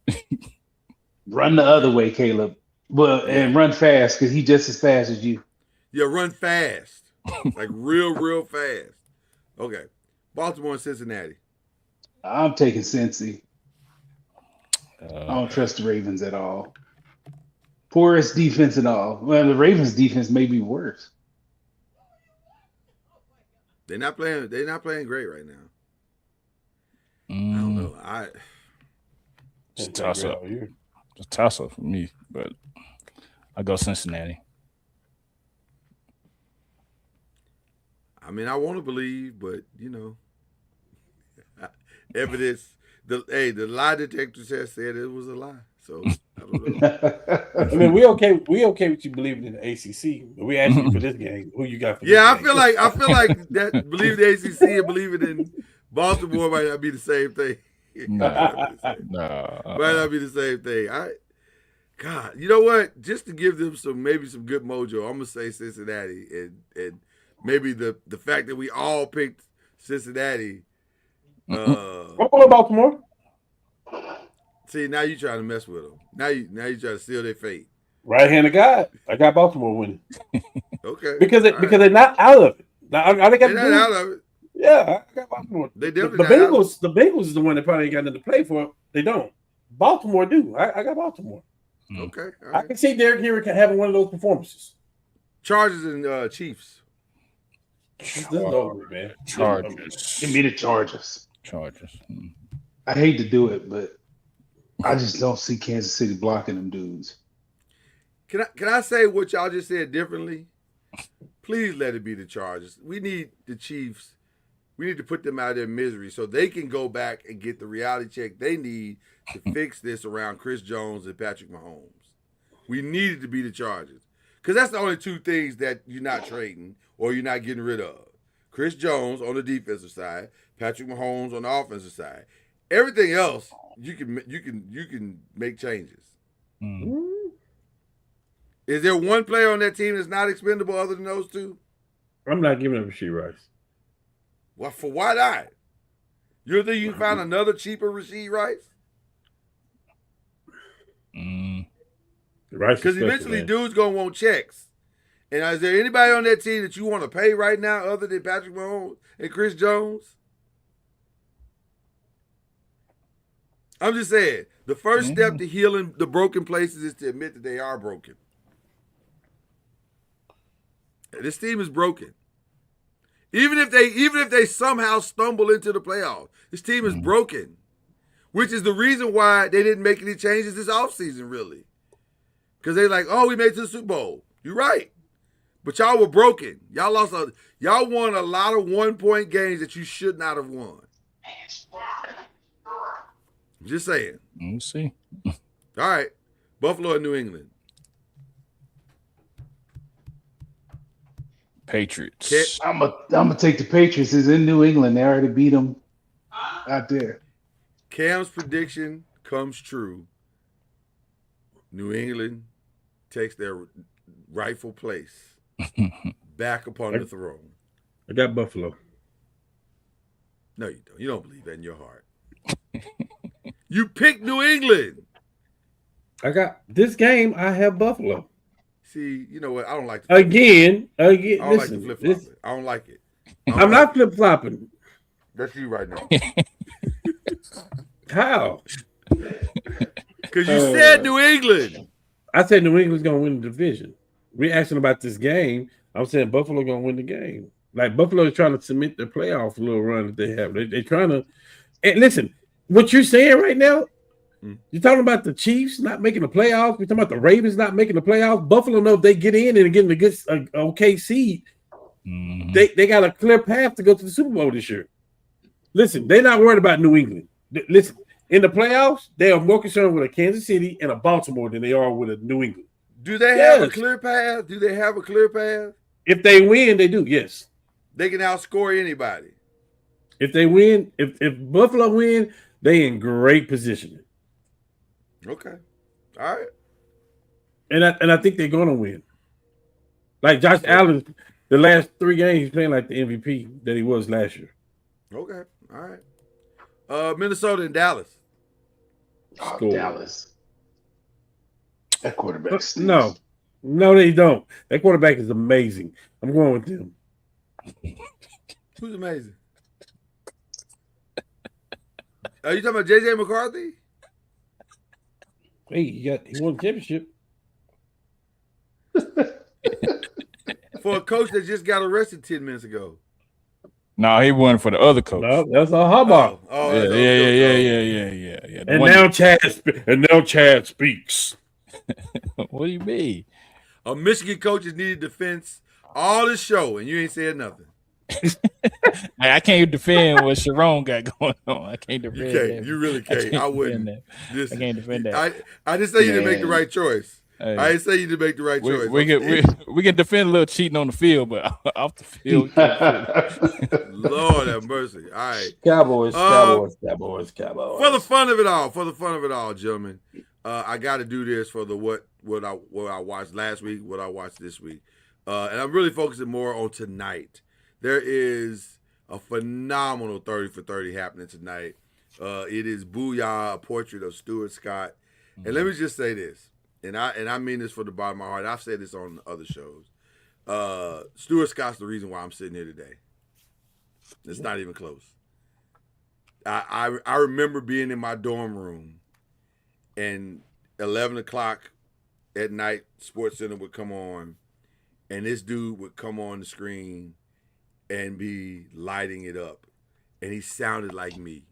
Run the other way, Caleb. Well, and run fast because he's just as fast as you. Yeah, run fast. Like real fast. Okay. Baltimore and Cincinnati. I'm taking Cincy. I don't trust the Ravens at all. Poorest defense at all. Well, the Ravens defense may be worse. They're not playing great right now. I don't know. It's a toss up. It's a toss up for me, but I go Cincinnati. I mean, I want to believe, but evidence. The lie detector test said it was a lie. So I don't know. I mean, we okay with you believing in the ACC, but we asking you for this game. Who you got for this game? I feel like that believing the ACC and believing in Baltimore might not be the same thing. No. Might not be the same thing. God, you know what? Just to give them maybe some good mojo, I'm gonna say Cincinnati, and maybe the fact that we all picked Cincinnati. Baltimore. See, now you trying to mess with them. Now you trying to steal their fate. Right-handed guy. I got Baltimore winning. Okay. Because they're not out of it. Now, they're not out of it. Yeah, I got Baltimore. They definitely the Bengals. The Bengals is the one that probably ain't got nothing to play for. They don't. Baltimore do. I got Baltimore. Okay. All right. I can see Derrick Henry having one of those performances. Chargers and Chiefs. This is over, man. Chargers. Give me the Chargers. Chargers. I hate to do it, but I just don't see Kansas City blocking them dudes. Can I say what y'all just said differently? Please let it be the Chargers. We need the Chiefs. We need to put them out of their misery so they can go back and get the reality check they need to fix this around Chris Jones and Patrick Mahomes. We need it to be the Chargers. Because that's the only 2 things that you're not trading or you're not getting rid of. Chris Jones on the defensive side, Patrick Mahomes on the offensive side. Everything else, you can make changes. Mm. Is there one player on that team that's not expendable other than those 2? I'm not giving up Rasheed Rice. Well, for why not? You think you can find another cheaper Rasheed Rice? Because eventually dudes going to want checks. And is there anybody on that team that you want to pay right now other than Patrick Mahomes and Chris Jones? I'm just saying, the first step to healing the broken places is to admit that they are broken. This team is broken. Even if they somehow stumble into the playoffs, this team is broken. Which is the reason why they didn't make any changes this offseason, really. Because they're like, oh, we made it to the Super Bowl. You're right. But y'all were broken. Y'all won a lot of 1-point games that you should not have won. I'm just saying. We'll see. All right. Buffalo and New England. Patriots. I'm gonna take the Patriots. It's in New England. They already beat them out there. Cam's prediction comes true. New England takes their rightful place back upon the throne. I got Buffalo. No, you don't. You don't believe that in your heart. You picked New England. I got this game. I have Buffalo. See, you know what? I don't like the again. I don't like the flip flopping. I don't like it. I'm not flip flopping. That's you right now. How? Because you said New England. I said New England's gonna win the division. We're asking about this game. I'm saying Buffalo gonna win the game. Like Buffalo is trying to submit their playoff little run that they have. They're trying to. And listen, what you're saying right now, you're talking about the Chiefs not making the playoffs. We're talking about the Ravens not making the playoffs. Buffalo know if they get in and getting a good, okay seed, they got a clear path to go to the Super Bowl this year. Listen, they're not worried about New England. Listen, in the playoffs, they are more concerned with a Kansas City and a Baltimore than they are with a New England. Do they have a clear path? Do they have a clear path? If they win, they do, yes. They can outscore anybody. If they win, if Buffalo win, they in great position. Okay. All right. And I think they're gonna win. Like Josh Allen, the last 3 games he's playing like the MVP that he was last year. Okay. All right. Minnesota and Dallas. Oh, Dallas. That quarterback stinks. No, they don't. That quarterback is amazing. I'm going with them. Who's amazing? Are you talking about JJ McCarthy? Hey, he won the championship. For a coach that just got arrested 10 minutes ago. No, he won for the other coach. No, that's a Harbaugh. Yeah. And now Chad speaks. What do you mean? A Michigan coach has needed defense all the show, and you ain't said nothing. I can't defend what Sharon got going on. I can't defend You can't. that. You really can't. I wouldn't. I can't defend that. I just say you didn't make the right choice. Hey, I didn't say you didn't make the right choice. We can defend a little cheating on the field, but off the field. Lord have mercy. All right. Cowboys. For the fun of it all, gentlemen. I got to do this for the what I watched last week, what I watched this week. And I'm really focusing more on tonight. There is a phenomenal 30 for 30 happening tonight. It is BOO-YAH, a portrait of Stuart Scott. Mm-hmm. And let me just say this, and I mean this from the bottom of my heart. I've said this on other shows. Stuart Scott's the reason why I'm sitting here today. It's not even close. I remember being in my dorm room, and 11 o'clock at night, SportsCenter would come on, and this dude would come on the screen and be lighting it up. And he sounded like me.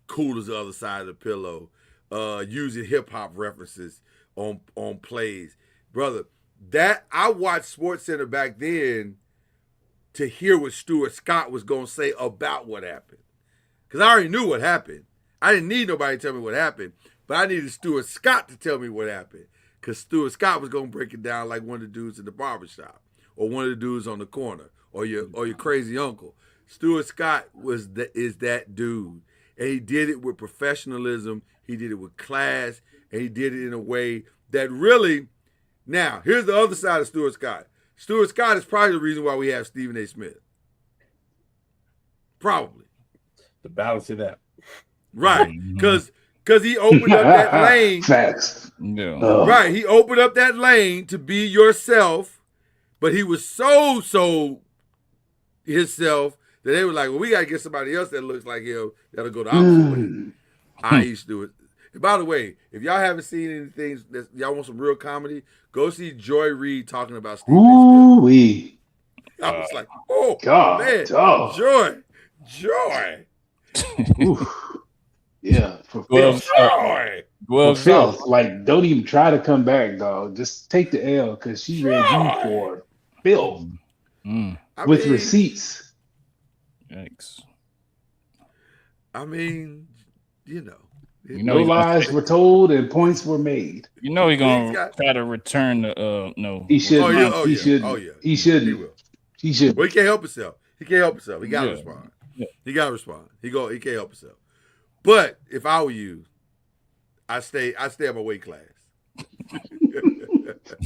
Cool as the other side of the pillow. Using hip-hop references on plays. Brother, that I watched SportsCenter back then to hear what Stuart Scott was going to say about what happened. Because I already knew what happened. I didn't need nobody to tell me what happened, but I needed Stuart Scott to tell me what happened. Because Stuart Scott was going to break it down like one of the dudes in the barbershop, or one of the dudes on the corner, or your crazy uncle. Stuart Scott is that dude. And he did it with professionalism. He did it with class. And he did it in a way that really, now, here's the other side of Stuart Scott. Stuart Scott is probably the reason why we have Stephen A. Smith. Probably. To balance it out. Right. Because he opened up that lane. Facts. Yeah. Right. He opened up that lane to be yourself, but he was so himself that they were like, well, we got to get somebody else that looks like him that'll go the opposite way. I used to do it. And by the way, if y'all haven't seen anything, y'all want some real comedy, go see Joy Reid talking about Stephen A. Smith. I was like, oh, God, man, Joy. Yeah, for Phil, like, don't even try to come back, dog. Just take the L, because she read you for Phil with receipts. Yikes. I mean, no lies were told and points were made. He's gonna try to return the no. He should. He should. He should. He should. Well, he can't help himself. He gotta respond. Yeah. He gotta respond. He can't help himself. But if I were you, I stay at my weight class.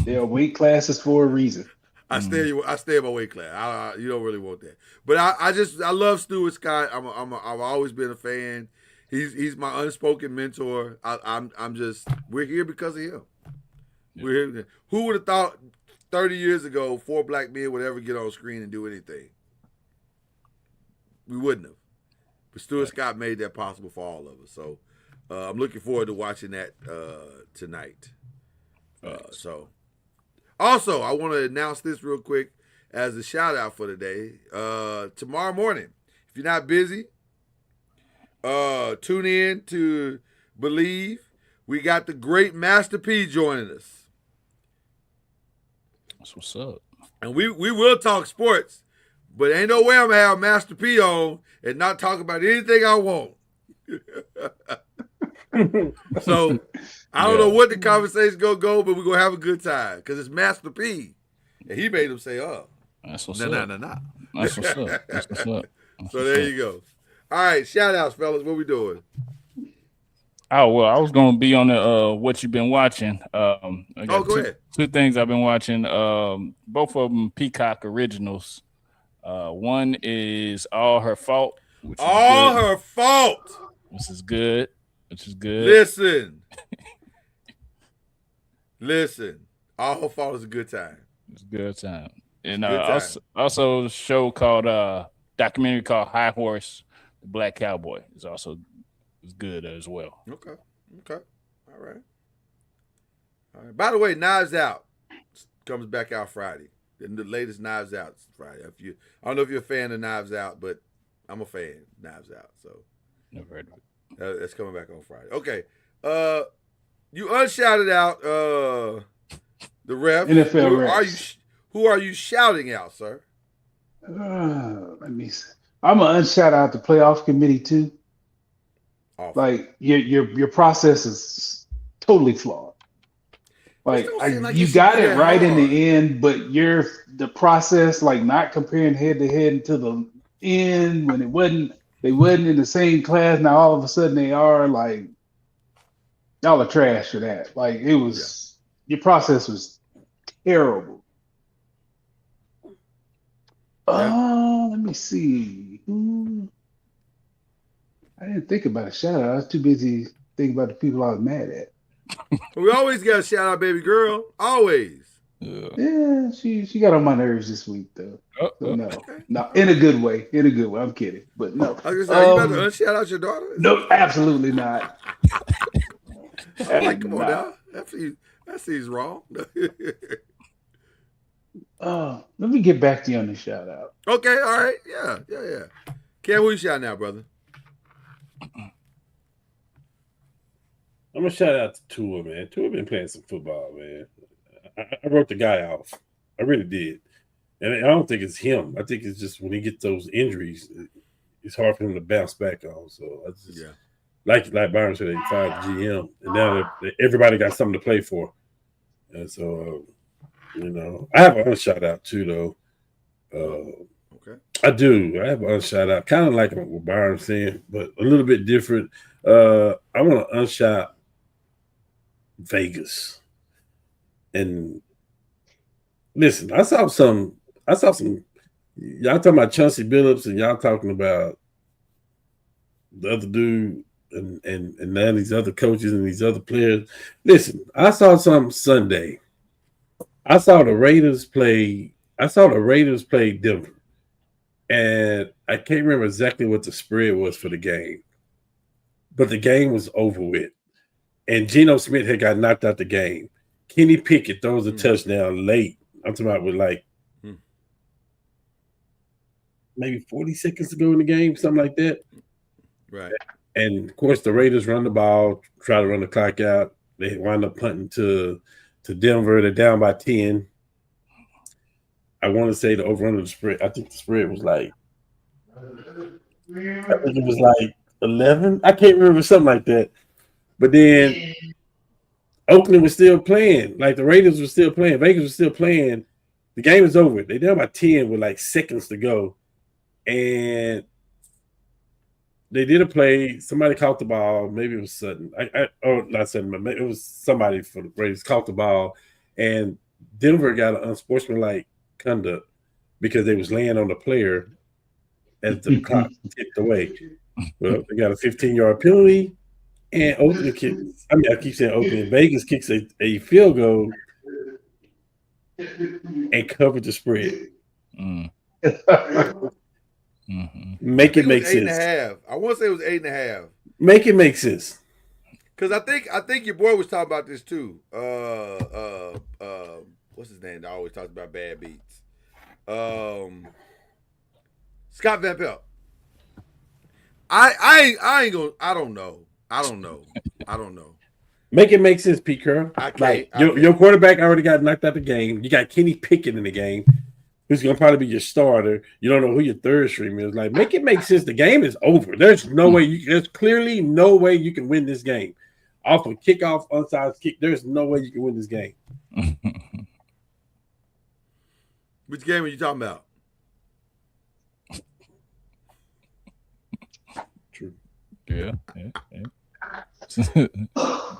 There are weight classes for a reason. I stay at my weight class. You don't really want that. But I love Stuart Scott. I've always been a fan. He's my unspoken mentor. We're here because of him. Yeah. We're here. Who would have thought 30 years ago 4 black men would ever get on screen and do anything? We wouldn't have. But Stuart Scott made that possible for all of us. So I'm looking forward to watching that tonight. Also, I want to announce this real quick as a shout out for today. Tomorrow morning, if you're not busy, tune in to Believe. We got the great Master P joining us. That's what's up. And we will talk sports, but ain't no way I'm going to have Master P on and not talk about anything I want. So I don't know what the conversation's going to go, but we're going to have a good time because it's Master P. And he made him say, that's what's up. Nah. That's what's up. That's what's up. So there you go. All right, shout outs, fellas. What we doing? Oh well, I was gonna be on the what you've been watching. I got go ahead. two things I've been watching. Both of them Peacock originals. One is All Her Fault, which is All good. her fault. Which is good. Which is good. Listen. All her fault is a good time. It's a good time. And Good time. also a show called documentary called High Horse, the Black Cowboy is also good as well. Okay. All right. By the way, Knives Out comes back out Friday. The latest Knives Out Friday. I don't know if you're a fan of Knives Out, but I'm a fan of Knives Out. So Never heard of it. that's coming back on Friday. Okay. You unshouted out the refs. NFL refs. Who are you shouting out, sir? Let me see. I'm gonna unshout out the playoff committee too. Awful. Like your process is totally flawed. Like you got it right in the end, but the process, like not comparing head to head until the end when they wasn't in the same class. Now all of a sudden they are. Like y'all are trash for that. Like it was your process was terrible. Let me see. I didn't think about a shout out. I was too busy thinking about the people I was mad at. We always got to shout out baby girl. Always. Yeah, she got on my nerves this week though. So no, in a good way. I'm kidding, but no. I was gonna say, are you about to unshout out your daughter? No, absolutely not. Like, come on now. That seems wrong. Let me get back to you on the shout out. Okay, all right. Yeah. Cam, who you shouting out, brother? I'm gonna shout out to Tua, man. Tua been playing some football, man. I wrote the guy off. I really did. And I don't think it's him. I think it's just when he gets those injuries, it's hard for him to bounce back on. So I just like Byron said, they fired the GM, and now everybody got something to play for. And so I have a shout out too, though. Okay. I do. I have a shout out, kind of like what Byron's saying, but a little bit different. I want to unshout Vegas. And listen, I saw some. Y'all talking about Chauncey Billups, and y'all talking about the other dude, and now these other coaches and these other players. Listen, I saw something Sunday. I saw the Raiders play Denver, and I can't remember exactly what the spread was for the game, but the game was over with, and Geno Smith had got knocked out the game. Kenny Pickett throws a touchdown late. I'm talking about with like maybe 40 seconds to go in the game, something like that. Right. And of course, the Raiders run the ball, try to run the clock out. They wind up punting to Denver. They're down by 10. I want to say the over-under the spread. I think the spread was like, 11. I can't remember, something like that. But then Oakland was still playing. Like the Raiders were still playing. Vegas was still playing. The game is over. They down by 10 with like seconds to go. And they did a play. Somebody caught the ball. Maybe it was Sutton. Not Sutton. It was somebody for the Raiders caught the ball. And Denver got an unsportsmanlike conduct because they was laying on the player as the clock ticked away. Well, they got a 15-yard penalty. And Oakland kicks. I keep saying Oakland. Vegas kicks a field goal and covered the spread. Make it make sense. 8.5. I want to say it was 8.5. Make it make sense. Because I think your boy was talking about this too. What's his name that always talks about bad beats? Scott Van Pelt. I ain't gonna. I don't know. Make it make sense, Pete Carroll. Your quarterback already got knocked out the game. You got Kenny Pickett in the game, who's gonna probably be your starter. You don't know who your third string is. Like, make it make sense. The game is over. There's no way. There's clearly no way you can win this game. Off a kickoff, onside kick. There's no way you can win this game. Which game are you talking about? True. Yeah.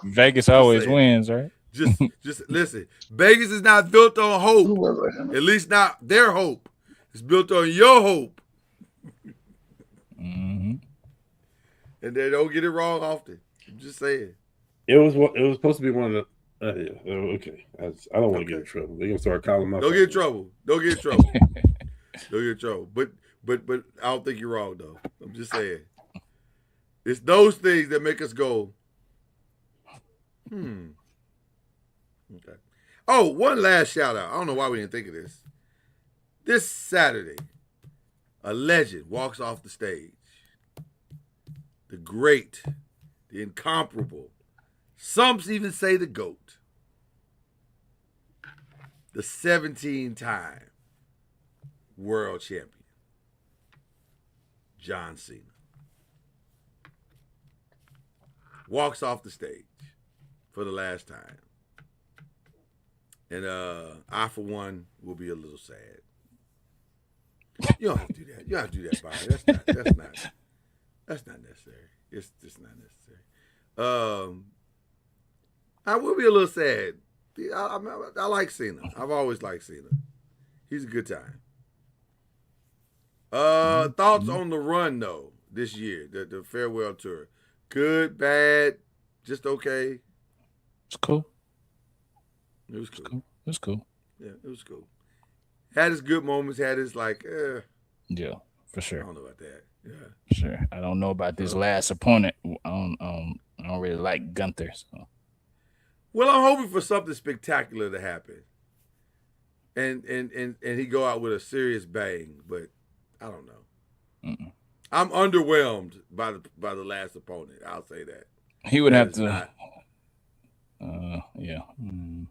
Vegas always wins, right? Just listen. Vegas is not built on hope. At least not their hope. It's built on your hope. Mm-hmm. And they don't get it wrong often. I'm just saying. It was supposed to be one of the. Okay, I don't want to get in trouble. They're gonna start calling my. Don't get in trouble. Don't get in trouble. Don't get in trouble. But I don't think you're wrong though. I'm just saying. It's those things that make us go. Okay. Oh, one last shout out. I don't know why we didn't think of this. This Saturday, a legend walks off the stage. The great, the incomparable. Some even say the GOAT. The 17-time world champion, John Cena. Walks off the stage for the last time. And I, for one, will be a little sad. You don't have to do that. You don't have to do that, Bobby. That's not necessary. It's just not necessary. I will be a little sad. I like Cena. I've always liked Cena. He's a good time. Thoughts on the run though this year, the farewell tour? Good, bad, just okay. It's cool. It was cool. It was cool. Yeah, it was cool. Had his good moments. Had his Yeah, for sure. I don't know about that. Yeah, sure. I don't know about this last opponent. I don't really like Gunther. So. Well, I'm hoping for something spectacular to happen, and he go out with a serious bang. But I don't know. Mm-mm. I'm underwhelmed by the last opponent. I'll say that. He would have to. Yeah. Mm-hmm.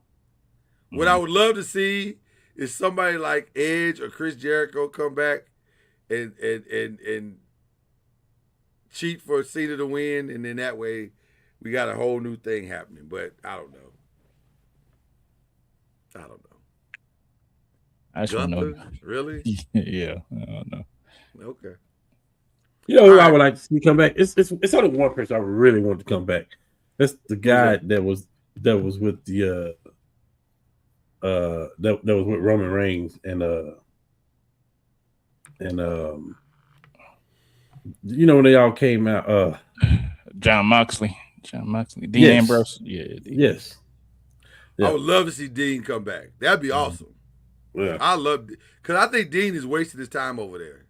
What I would love to see is somebody like Edge or Chris Jericho come back and cheat for Cena to win, and then that way we got a whole new thing happening. But I don't know. I just want to know. Really? Yeah. I don't know. Okay. You know who I would like to see come back? It's only one person I really want to come back. That's the guy that was with the that was with Roman Reigns and you know when they all came out John Moxley, Dean Ambrose. Yeah. Yes. Yeah. I would love to see Dean come back. That'd be awesome. Yeah. I love because I think Dean is wasting his time over there.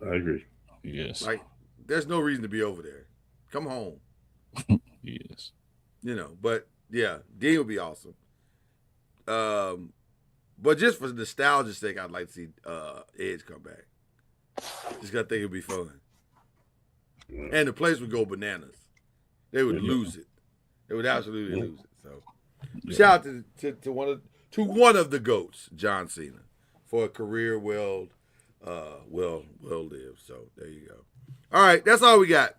I agree. Yes. Like there's no reason to be over there. Come home. Yes. You know, but yeah, Dean would be awesome. But just for nostalgia's sake, I'd like to see Edge come back. Just gotta think it'd be fun. And the place would go bananas. They would lose it. They would absolutely lose it. So shout out to one of the GOATs, John Cena, for a career well lived. So there you go. All right, that's all we got.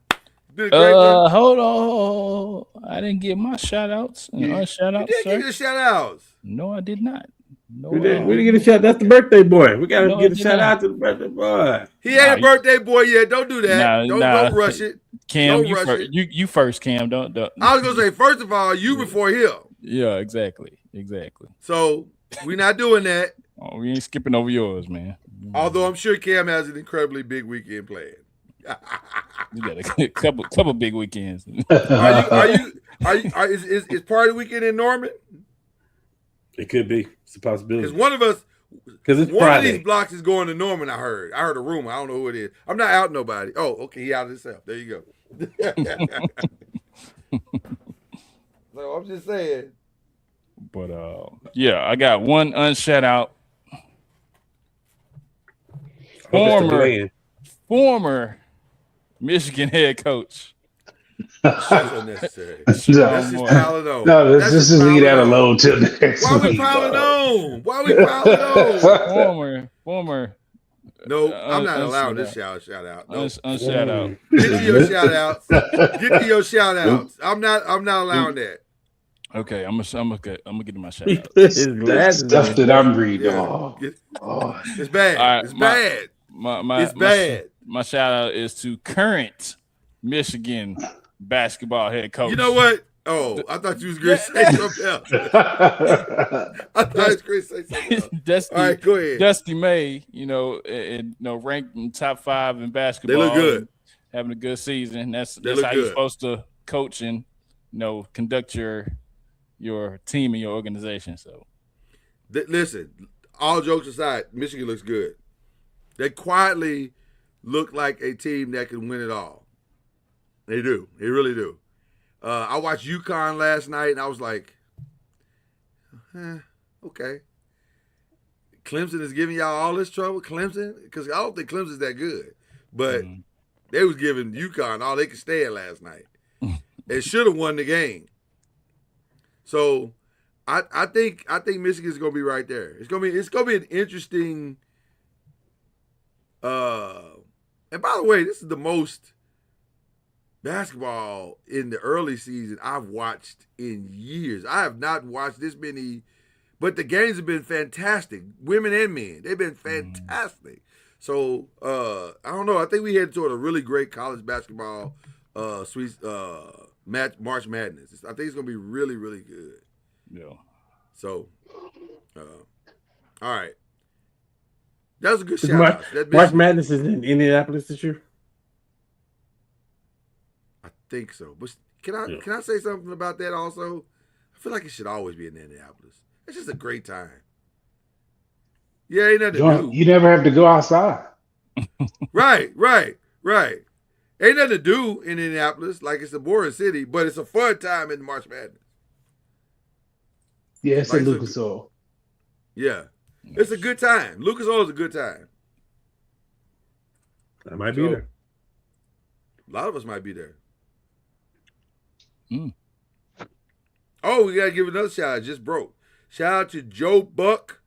Been a great one. Hold on. I didn't get my shout outs and shout outs. You did get the shout outs. No, I did not. No, we didn't get a shout. That's the birthday boy. We gotta get a shout out to the birthday boy. He ain't a birthday boy yet. Don't do that. Don't rush it. Cam, you first, Cam. Don't. I was gonna say, first of all, you before him. Yeah, exactly. So we're not doing that. Oh, we ain't skipping over yours, man. Although I'm sure Cam has an incredibly big weekend planned. You got a couple big weekends. Is party weekend in Norman? It could be. It's a possibility. Because one of Friday. of these blocks is going to Norman. I heard a rumor. I don't know who it is. I'm not out nobody. Oh, okay, he out himself. There you go. So I'm just saying. But yeah, I got one unshout out. Former Michigan head coach. That's unnecessary. That's just piling on. No, let's just leave that alone till next Why week. we piling on? Former. No, I'm not allowing this shout out. No. Unshout out. Get to your shout outs. Get to your shout outs. I'm not allowing that. Okay, I'm gonna get to my shout out. Stuff that I'm reading. Yeah. It's bad. Right, it's bad. It's bad. My shout out is to current Michigan basketball head coach. You know what? Oh, I thought you was going to say something else. I thought you was going to say something else. Dusty, all right, go ahead. Dusty May, ranked in top 5 in basketball. They look good. Having a good season. That's how good. you're supposed to coach and conduct your team and your organization. So, listen, all jokes aside, Michigan looks good. They quietly look like a team that can win it all. They do. They really do. I watched UConn last night, and I was like, okay. Clemson is giving y'all all this trouble? Clemson? Because I don't think Clemson's that good. But they was giving UConn all they could stand last night. They should have won the game. So I think Michigan's gonna be right there. It's gonna be an interesting and by the way, this is the most basketball in the early season I've watched in years. I have not watched this many, but the games have been fantastic. Women and men, they've been fantastic. So I don't know. I think we headed toward a really great college basketball March Madness. I think it's gonna be really, really good. Yeah. So, all right. That was a good shout out. March Madness is in Indianapolis this year. I think so. But can I say something about that also? I feel like it should always be in Indianapolis. It's just a great time. Yeah, ain't nothing to do. You never have to go outside. Right. Ain't nothing to do in Indianapolis. Like, it's a boring city, but it's a fun time in March Madness. Yeah, it's in Lucas Oil. Yeah. It's a good time. Lucas Oil is a good time. I might be there. A lot of us might be there. Oh, we got to give another shout out. Just broke. Shout out to Joe Buck,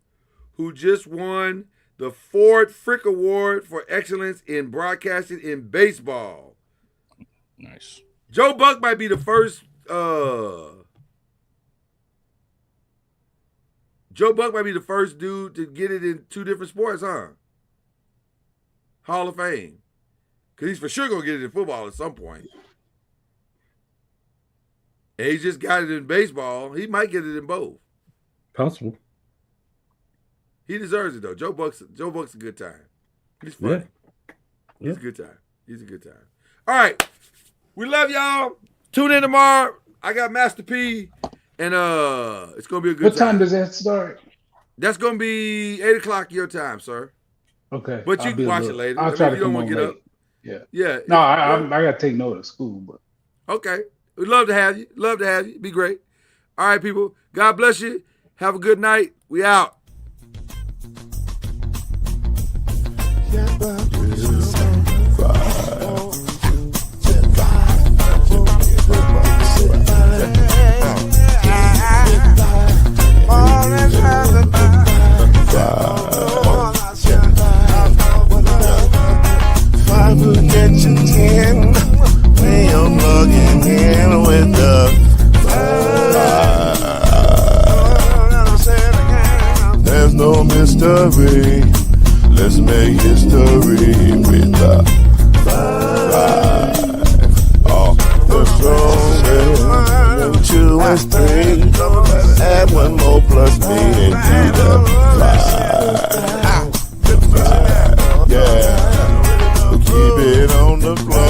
who just won the Ford Frick Award for Excellence in Broadcasting in Baseball. Nice. Joe Buck might be the first dude to get it in 2 different sports, huh? Hall of Fame. Because he's for sure going to get it in football at some point. And he just got it in baseball. He might get it in both. Possible. He deserves it, though. Joe Buck's a good time. He's funny. Yeah. He's a good time. All right. We love y'all. Tune in tomorrow. I got Master P. And it's going to be a good time. What time does that start? That's going to be 8 o'clock your time, sir. Okay. But you can watch it later. I'll try to you don't come want on to get late. up. Yeah. Yeah. No, I got to take note of school. But okay. We'd love to have you. Be great. All right, people. God bless you. Have a good night. We out. I'm plugging in with the there's no mystery. Let's make history with the five. All the strongest. 2 and 3. Add 1 more plus me into the 5. Yeah. Keep it on the floor.